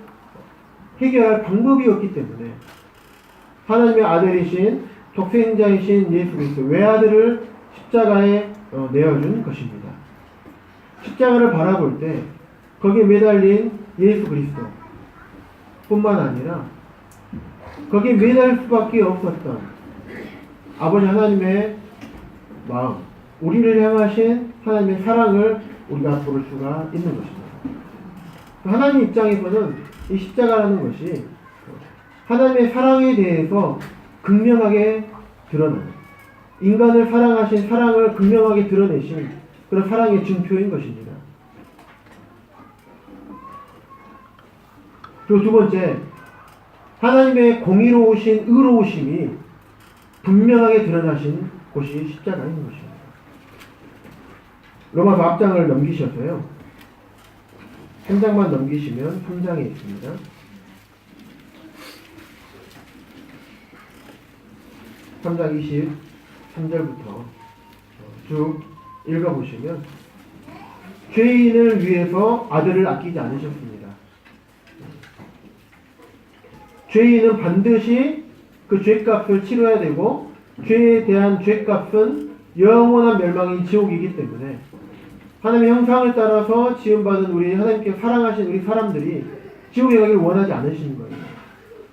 해결할 방법이 없기 때문에 하나님의 아들이신 독생자이신 예수 그리스도 외아들을 십자가에 내어준 것입니다. 십자가를 바라볼 때 거기에 매달린 예수 그리스도 뿐만 아니라 거기에 매달릴 수밖에 없었던 아버지 하나님의 마음, 우리를 향하신 하나님의 사랑을 우리가 볼 수가 있는 것입니다. 하나님 입장에서는 이 십자가라는 것이 하나님의 사랑에 대해서 극명하게 드러나는, 인간을 사랑하신 사랑을 극명하게 드러내신 그런 사랑의 증표인 것입니다. 그리고 두 번째, 하나님의 공의로우신 의로우심이 분명하게 드러나신 곳이 십자가인 것입니다. 로마서 앞장을 넘기셔서요. 한 장만 넘기시면 3장에 있습니다. 3장 23절부터 쭉 읽어보시면 죄인을 위해서 아들을 아끼지 않으셨습니다. 죄인은 반드시 그 죄값을 치러야 되고 죄에 대한 죄값은 영원한 멸망인 지옥이기 때문에 하나님의 형상을 따라서 지음받은 우리 하나님께 사랑하신 우리 사람들이 지옥에 가기를 원하지 않으시는 거예요.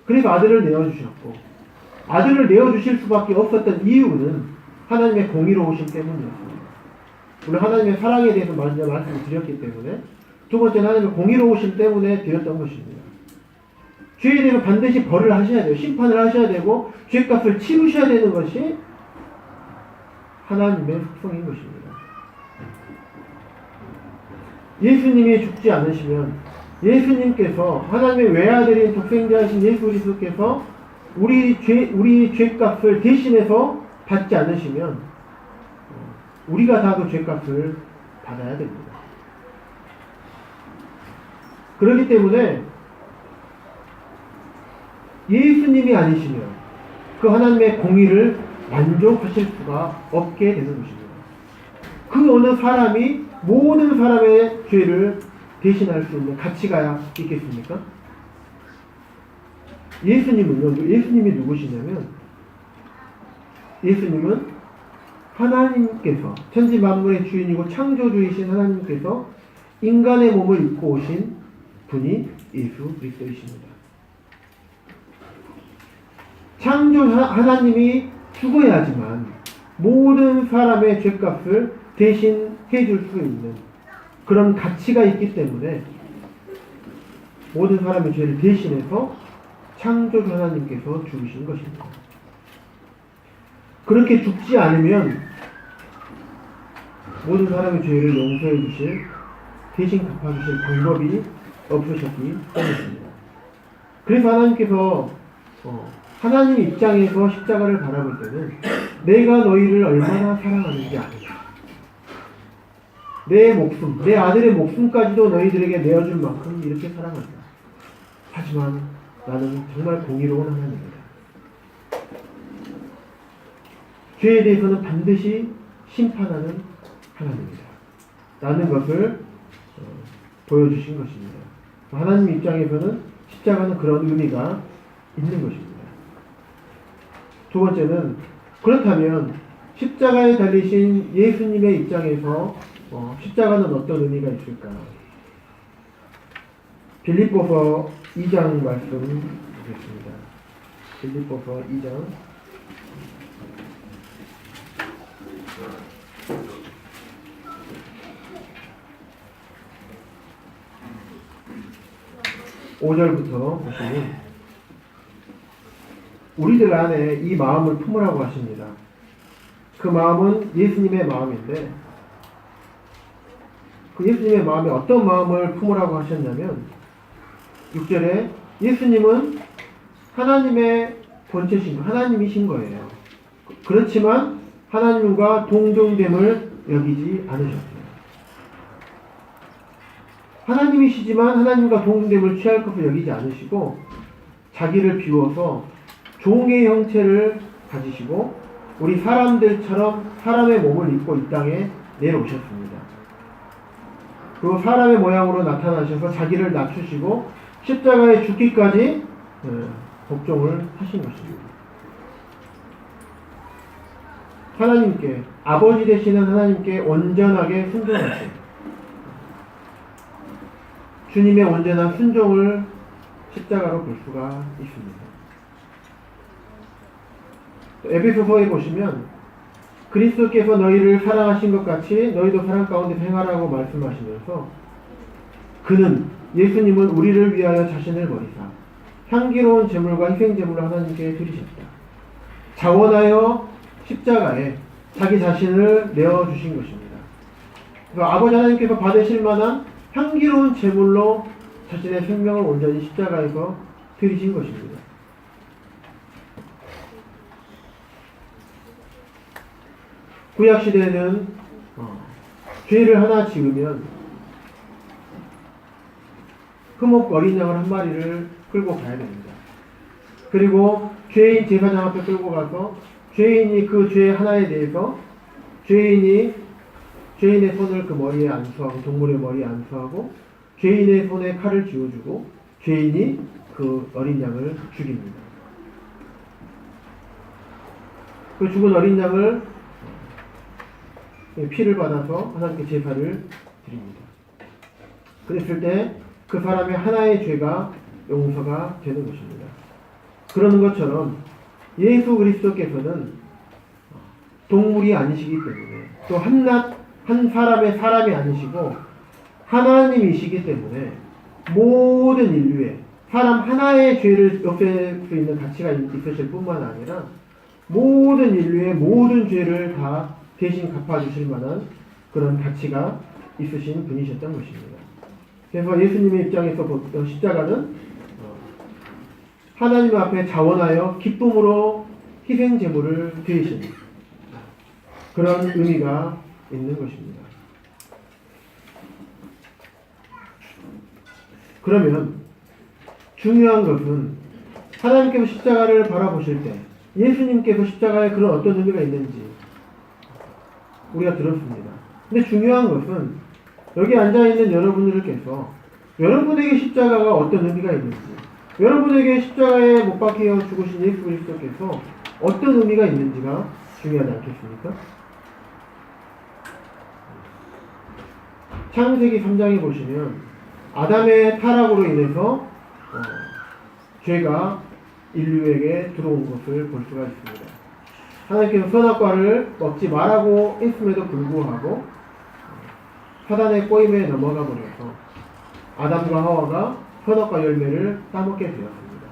그래서 아들을 내어주셨고 아들을 내어주실 수밖에 없었던 이유는 하나님의 공의로우심 때문이었습니다. 물론 하나님의 사랑에 대해서 먼저 말씀을 드렸기 때문에 두 번째는 하나님의 공의로우심 때문에 드렸던 것입니다. 죄에 대해서 반드시 벌을 하셔야 돼요. 심판을 하셔야 되고 죄값을 치르셔야 되는 것이 하나님의 속성인 것입니다. 예수님이 죽지 않으시면 예수님께서 하나님의 외아들인 독생자이신 예수 그리스도께서 우리 죄값을 대신해서 받지 않으시면 우리가 다 그 죄값을 받아야 됩니다. 그렇기 때문에 예수님이 아니시면 그 하나님의 공의를 만족하실 수가 없게 되는 것입니다. 그 어느 사람이 모든 사람의 죄를 대신할 수 있는 가치가 있겠습니까? 예수님이 누구시냐면 예수님은 하나님께서 천지 만물의 주인이고 창조주이신 하나님께서 인간의 몸을 입고 오신 분이 예수 그리스도이십니다. 창조 하나님이 죽어야지만 모든 사람의 죄값을 대신 해줄 수 있는 그런 가치가 있기 때문에 모든 사람의 죄를 대신해서 창조주 하나님께서 죽으신 것입니다. 그렇게 죽지 않으면 모든 사람의 죄를 용서해 주실 대신 갚아주실 방법이 없으셨기 때문입니다. 그래서 하나님께서 하나님 입장에서 십자가를 바라볼 때는 내가 너희를 얼마나 사랑하는지 아느냐. 내 목숨, 내 아들의 목숨까지도 너희들에게 내어줄 만큼 이렇게 사랑한다. 하지만 나는 정말 공의로운 하나님이다. 죄에 대해서는 반드시 심판하는 하나님이다. 라는 것을 보여주신 것입니다. 하나님 입장에서는 십자가는 그런 의미가 있는 것입니다. 두 번째는 그렇다면 십자가에 달리신 예수님의 입장에서 십자가는 어떤 의미가 있을까? 빌립보서 2장 말씀 보겠습니다. 빌립보서 2장 5절부터 보시면 우리들 안에 이 마음을 품으라고 하십니다. 그 마음은 예수님의 마음인데 그 예수님의 마음에 어떤 마음을 품으라고 하셨냐면 6절에 예수님은 하나님의 본체신 하나님이신 거예요. 그렇지만 하나님과 동정됨을 여기지 않으셨어요. 하나님이시지만 하나님과 동정됨을 취할 것을 여기지 않으시고 자기를 비워서 종의 형체를 가지시고 우리 사람들처럼 사람의 몸을 입고 이 땅에 내려오셨습니다. 그리고 사람의 모양으로 나타나셔서 자기를 낮추시고 십자가에 죽기까지 복종을 하신 것입니다. 하나님께 아버지 되시는 하나님께 온전하게 순종하신 주님의 온전한 순종을 십자가로 볼 수가 있습니다. 에베소서에 보시면 그리스도께서 너희를 사랑하신 것 같이 너희도 사랑 가운데 행하라고 말씀하시면서 그는 예수님은 우리를 위하여 자신을 버리사 향기로운 제물과 희생 제물을 하나님께 드리셨다. 자원하여 십자가에 자기 자신을 내어주신 것입니다. 그래서 아버지 하나님께서 받으실 만한 향기로운 제물로 자신의 생명을 온전히 십자가에서 드리신 것입니다. 구약시대에는 죄를 하나 지으면 흠없 어린 양을 한 마리를 끌고 가야 됩니다. 그리고 죄인 제사장 앞에 끌고 가서 죄인이 그 죄 하나에 대해서 죄인의 손을 그 머리에 안수하고 동물의 머리에 안수하고 죄인의 손에 칼을 쥐어주고 죄인이 그 어린 양을 죽입니다. 그 죽은 어린 양을 피를 받아서 하나님께 제사를 드립니다. 그랬을 때 그 사람의 하나의 죄가 용서가 되는 것입니다. 그러는 것처럼 예수 그리스도께서는 동물이 아니시기 때문에 또 한 사람의 사람이 아니시고 하나님이시기 때문에 모든 인류의 사람 하나의 죄를 없앨 수 있는 가치가 있으실 뿐만 아니라 모든 인류의 모든 죄를 다 대신 갚아주실 만한 그런 가치가 있으신 분이셨던 것입니다. 그래서 예수님의 입장에서 십자가는 하나님 앞에 자원하여 기쁨으로 희생 제물을 드리시는 그런 의미가 있는 것입니다. 그러면 중요한 것은 하나님께서 십자가를 바라보실 때 예수님께서 십자가에 그런 어떤 의미가 있는지 우리가 들었습니다. 근데 중요한 것은 여기 앉아있는 여러분들께서 여러분에게 십자가가 어떤 의미가 있는지, 여러분에게 십자가에 못 박혀 죽으신 예수 그리스도께서 어떤 의미가 있는지가 중요하지 않겠습니까? 창세기 3장에 보시면 아담의 타락으로 인해서 죄가 인류에게 들어온 것을 볼 수가 있습니다. 하나님께서 선악과를 먹지 말라고 했음에도 불구하고 사단의 꼬임에 넘어가 버려서 아담과 하와가 선악과 열매를 따먹게 되었습니다.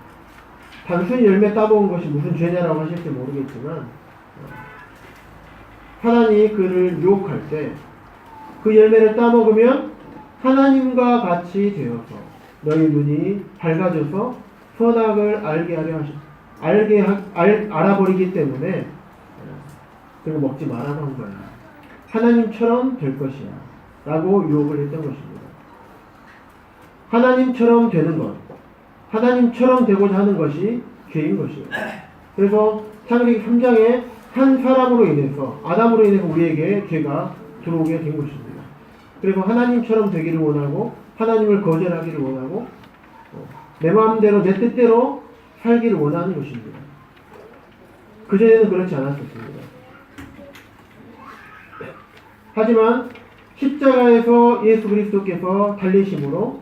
단순히 열매 따먹은 것이 무슨 죄냐라고 하실지 모르겠지만 하나님이 그를 유혹할 때 그 열매를 따먹으면 하나님과 같이 되어서 너희 눈이 밝아져서 선악을 알아버리기 때문에 그걸 먹지 말라고 한 거야. 하나님처럼 될 것이야 라고 유혹을 했던 것입니다. 하나님처럼 되는 것, 하나님처럼 되고자 하는 것이 죄인 것이에요. 그래서 창세기 3장에 한 사람으로 인해서 아담으로 인해서 우리에게 죄가 들어오게 된 것입니다. 그래서 하나님처럼 되기를 원하고 하나님을 거절하기를 원하고 내 마음대로 내 뜻대로 살기를 원하는 것입니다. 그전에는 그렇지 않았었습니다. 하지만 십자가에서 예수 그리스도께서 달리심으로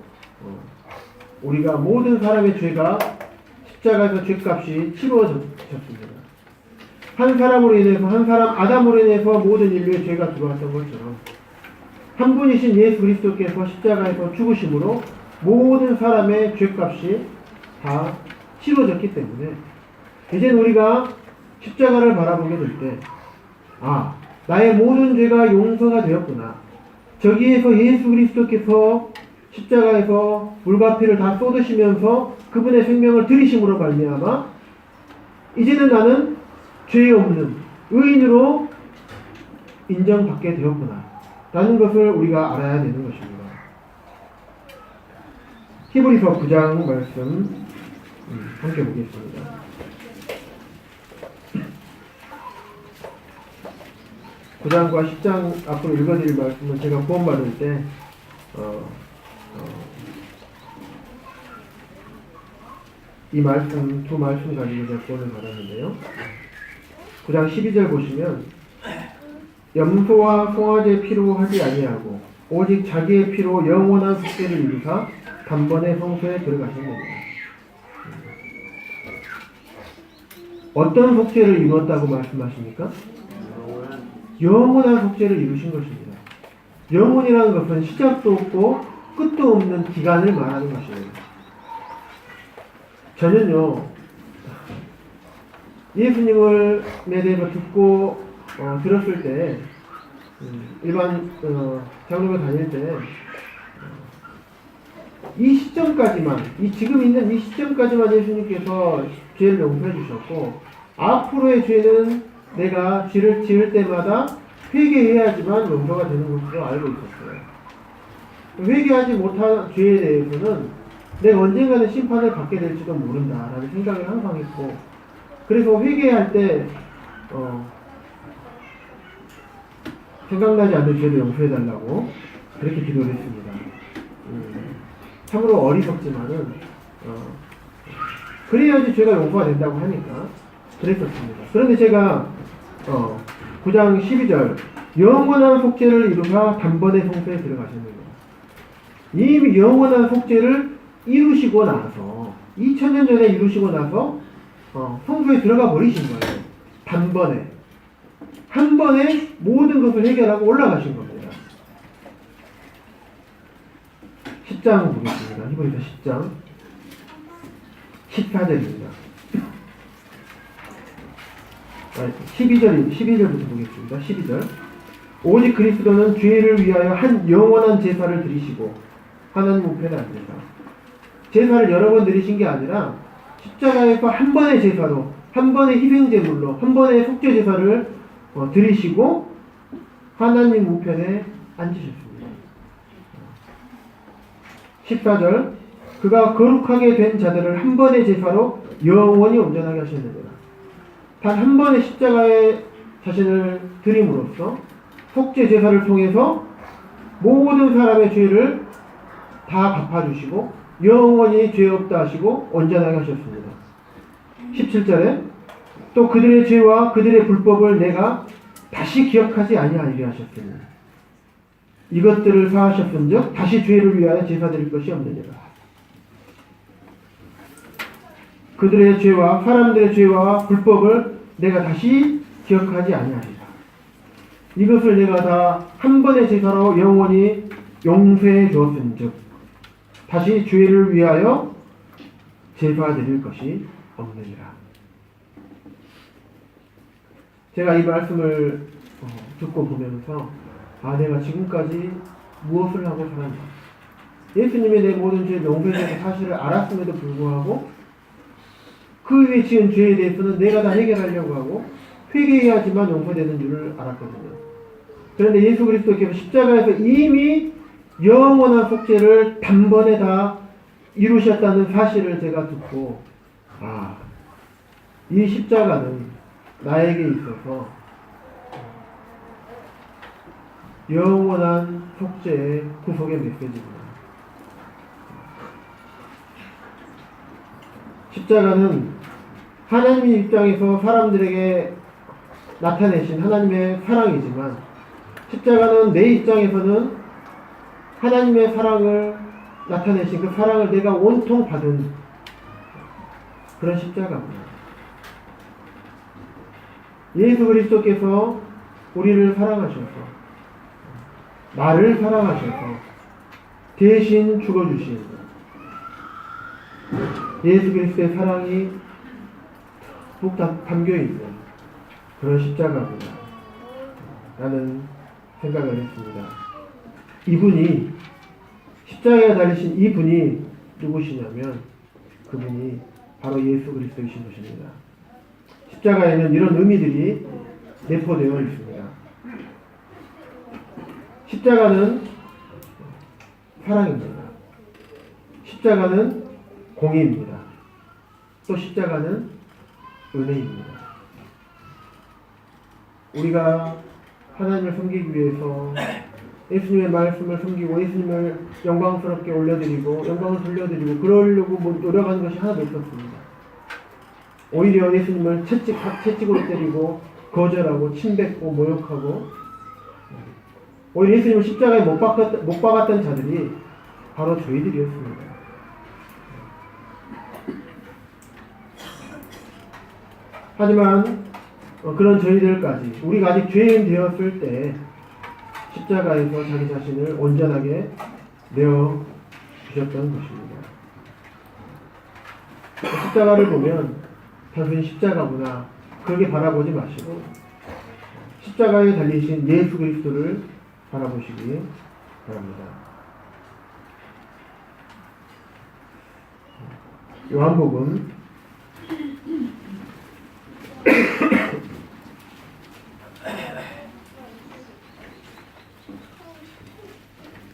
우리가 모든 사람의 죄가 십자가에서 죄값이 치루어졌습니다. 한 사람으로 인해서 한 사람 아담으로 인해서 모든 인류의 죄가 들어왔던 것처럼 한 분이신 예수 그리스도께서 십자가에서 죽으심으로 모든 사람의 죄값이 다 치러졌기 때문에 이제 우리가 십자가를 바라보게 될 때 나의 모든 죄가 용서가 되었구나. 저기에서 예수 그리스도께서 십자가에서 물과 피를 다 쏟으시면서 그분의 생명을 들이심으로 말미암아 이제는 나는 죄 없는 의인으로 인정받게 되었구나 라는 것을 우리가 알아야 되는 것입니다. 히브리서 9장 말씀 함께 보겠습니다. 9장과 10장 앞으로 읽어드릴 말씀은 제가 구원받을 때 이 말씀, 두 말씀 가지고 제가 구원을 받았는데요. 9장 12절 보시면 염소와 송아지의 피로 하지 아니하고 오직 자기의 피로 영원한 속죄를 이루사 단번에 성소에 들어가셨느니라. 어떤 속죄를 이루었다고 말씀하십니까? 영원한 속죄를 이루신 것입니다. 영원이라는 것은 시작도 없고 끝도 없는 기간을 말하는 것이에요. 저는요, 예수님을 대해서 듣고 들었을 때 일반 장로교 다닐 때 이 시점까지만, 지금 있는 이 시점까지만 예수님께서 죄를 용서해 주셨고 앞으로의 죄는 내가 죄를 지을 때마다 회개해야지만 용서가 되는 것으로 알고 있었어요. 회개하지 못한 죄에 대해서는 내가 언젠가는 심판을 받게 될지도 모른다라는 생각을 항상 했고, 그래서 회개할 때 생각나지 않는 죄를 용서해달라고 그렇게 기도를 했습니다. 참으로 어리석지만은 그래야지 죄가 용서가 된다고 하니까 그랬었습니다. 그런데 제가 9장 12절 영원한 속죄를 이루사 단번에 성소에 들어가시는 거예요. 이미 영원한 속죄를 이루시고 나서 2000년 전에 이루시고 나서 성소에 들어가 버리신 거예요. 단번에 한 번에 모든 것을 해결하고 올라가신 겁니다. 10장 보겠습니다. 히브리서 10장 14절입니다. 12절부터 보겠습니다. 12절 오직 그리스도는 죄를 위하여 한 영원한 제사를 드리시고 하나님 우편에 앉으사 제사를 여러 번 드리신 게 아니라 십자가에서 한 번의 제사로 한 번의 희생제물로 한 번의 속죄 제사를 드리시고 하나님 우편에 앉으셨습니다. 14절 그가 거룩하게 된 자들을 한 번의 제사로 영원히 온전하게 하셨느니라. 단 한 번의 십자가에 자신을 드림으로써 속죄 제사를 통해서 모든 사람의 죄를 다 갚아주시고 영원히 죄 없다 하시고 온전하게 하셨습니다. 17절에 또 그들의 죄와 그들의 불법을 내가 다시 기억하지 아니하리라 하셨으니 이것들을 사하셨은즉 다시 죄를 위하여 제사 드릴 것이 없느니라. 그들의 죄와 사람들의 죄와 불법을 내가 다시 기억하지 아니하리라. 이것을 내가 다 한 번의 제사로 영원히 용서해 주었은즉 다시 죄를 위하여 제사 드릴 것이 없느니라. 제가 이 말씀을 듣고 보면서 내가 지금까지 무엇을 하고 살았나. 예수님이 내 모든 죄를 용서해주는 사실을 알았음에도 불구하고 그 위에 지은 죄에 대해서는 내가 다 해결하려고 하고 회개해야지만 용서되는 줄을 알았거든요. 그런데 예수 그리스도께서 십자가에서 이미 영원한 속죄를 단번에 다 이루셨다는 사실을 제가 듣고 이 십자가는 나에게 있어서 영원한 속죄의 구속의 메시지입니다. 십자가는 하나님의 입장에서 사람들에게 나타내신 하나님의 사랑이지만 십자가는 내 입장에서는 하나님의 사랑을 나타내신 그 사랑을 내가 온통 받은 그런 십자가입니다. 예수 그리스도께서 우리를 사랑하셔서 나를 사랑하셔서 대신 죽어주신 예수 그리스도의 사랑이 푹 담겨있는 그런 십자가구나 라는 생각을 했습니다. 이분이 십자가에 달리신 이분이 누구시냐면 그분이 바로 예수 그리스도이신 것입니다. 십자가에는 이런 의미들이 내포되어 있습니다. 십자가는 사랑입니다. 십자가는 공의입니다. 또 십자가는 은혜입니다. 우리가 하나님을 섬기기 위해서 예수님의 말씀을 섬기고 예수님을 영광스럽게 올려드리고 영광을 돌려드리고 그러려고 노력하는 것이 하나도 없었습니다. 오히려 예수님을 채찍으로 때리고 거절하고 침뱉고 모욕하고 오히려 예수님을 십자가에 못 박았던 자들이 바로 저희들이었습니다. 하지만 그런 저희들까지 우리가 아직 죄인 되었을 때 십자가에서 자기 자신을 온전하게 내어 주셨던 것입니다. 십자가를 보면 단순히 십자가구나 그렇게 바라보지 마시고 십자가에 달리신 예수 그리스도를 바라보시기 바랍니다. 요한복음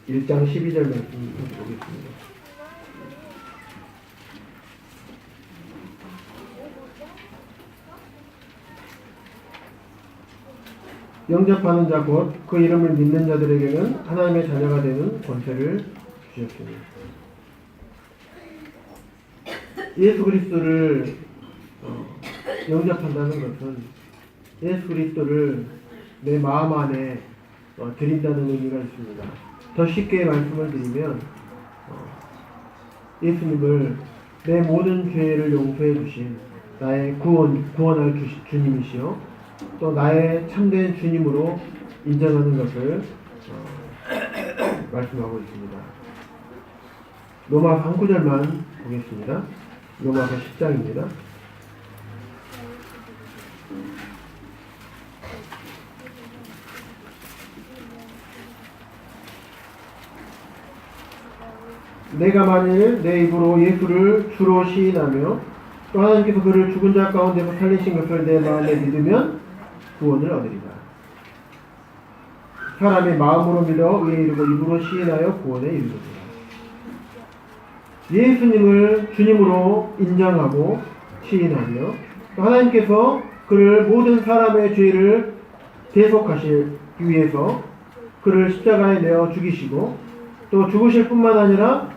1장 12절 말씀 보겠습니다. 영접하는 자 곧 그 이름을 믿는 자들에게는 하나님의 자녀가 되는 권세를 주셨으니 예수 그리스도를 영접한다는 것은 예수 그리스도를 내 마음 안에 드린다는 의미가 있습니다. 더 쉽게 말씀을 드리면 예수님을 내 모든 죄를 용서해 주신 나의 구원할 주님이시요 또 나의 참된 주님으로 인정하는 것을 말씀하고 있습니다. 로마서 한 구절만 보겠습니다. 로마서 10장입니다. 내가 만일 내 입으로 예수를 주로 시인하며 또 하나님께서 그를 죽은 자 가운데서 살리신 것을 내 마음에 믿으면 구원을 얻으리라. 사람이 마음으로 믿어 의에 이르고 입으로 시인하여 구원에 이르느니라. 예수님을 주님으로 인정하고 시인하며 또 하나님께서 그를 모든 사람의 죄를 대속하시기 위해서 그를 십자가에 내어 죽이시고 또 죽으실 뿐만 아니라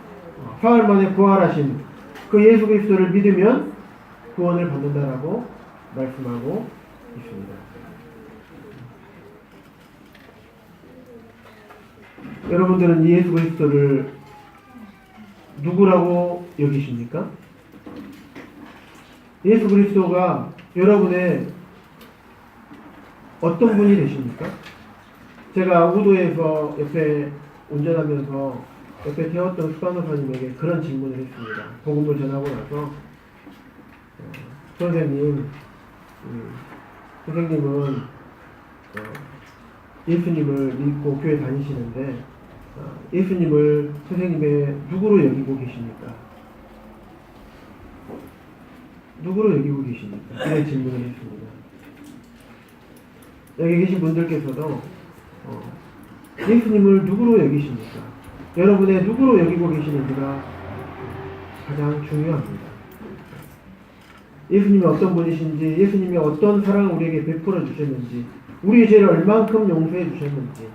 사흘 만에 부활하신 그 예수 그리스도를 믿으면 구원을 받는다라고 말씀하고 있습니다. 여러분들은 이 예수 그리스도를 누구라고 여기십니까? 예수 그리스도가 여러분의 어떤 분이 되십니까? 제가 우도에서 옆에 운전하면서 옆에 태웠던 수강노사님에게 그런 질문을 했습니다. 복음을 전하고 나서 선생님은 예수님을 믿고 교회 다니시는데 예수님을 선생님의 누구로 여기고 계십니까? 누구로 여기고 계십니까? 이런 질문을 했습니다. 여기 계신 분들께서도 예수님을 누구로 여기십니까? 여러분의 누구로 여기고 계시는지가 가장 중요합니다. 예수님이 어떤 분이신지, 예수님이 어떤 사랑을 우리에게 베풀어 주셨는지, 우리의 죄를 얼만큼 용서해 주셨는지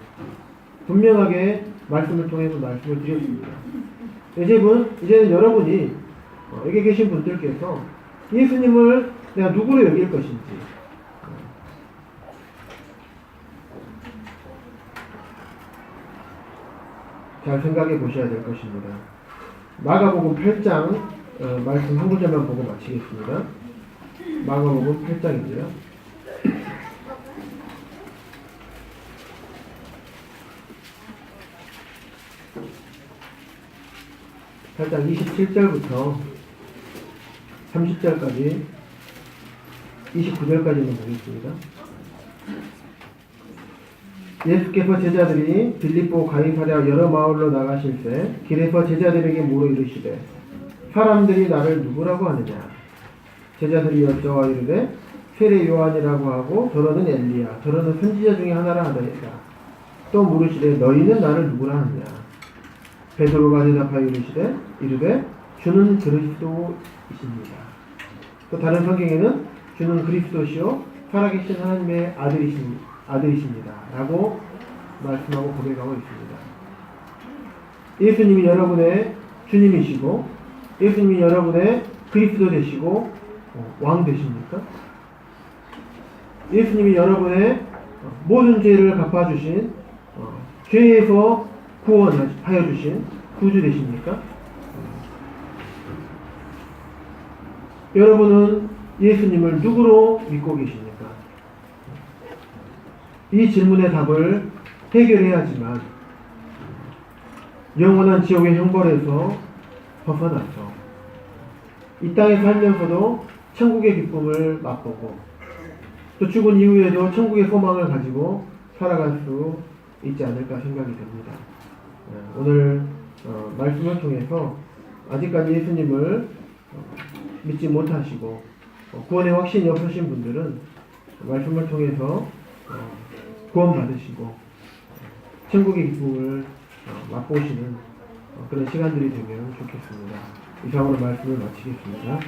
분명하게 말씀을 통해서 말씀을 드렸습니다. 이제는 여러분이 여기 계신 분들께서 예수님을 내가 누구로 여길 것인지 잘 생각해 보셔야 될 것입니다. 마가복음 8장 말씀 한 구절만 보고 마치겠습니다. 마가복음 8장입니다. 살짝 27절부터 30절까지 29절까지만 보겠습니다. 예수께서 제자들이 빌립보 가이사랴 여러 마을로 나가실새 길에서 제자들에게 물어 이르시되 사람들이 나를 누구라고 하느냐? 제자들이 여쭤와 이르되 세례 요한이라고 하고 더러는 엘리야 더러는 선지자 중에 하나라 하더이다. 또 물으시되 너희는 나를 누구라 하느냐? 베드로가 대답하여 이르되 주는 그리스도이십니다. 또 다른 성경에는 주는 그리스도시요 살아계신 하나님의 아들이십니다 라고 말씀하고 고백하고 있습니다. 예수님이 여러분의 주님이시고 예수님이 여러분의 그리스도 되시고 왕 되십니까? 예수님이 여러분의 모든 죄를 갚아주신 죄에서 구원하여 주신 구주 되십니까? 여러분은 예수님을 누구로 믿고 계십니까? 이 질문의 답을 해결해야지만 영원한 지옥의 형벌에서 벗어나서 이 땅에 살면서도 천국의 기쁨을 맛보고 또 죽은 이후에도 천국의 소망을 가지고 살아갈 수 있지 않을까 생각이 됩니다. 오늘 말씀을 통해서 아직까지 예수님을 믿지 못하시고 구원의 확신이 없으신 분들은 말씀을 통해서 구원받으시고 천국의 기쁨을 맛보시는 그런 시간들이 되면 좋겠습니다. 이상으로 말씀을 마치겠습니다.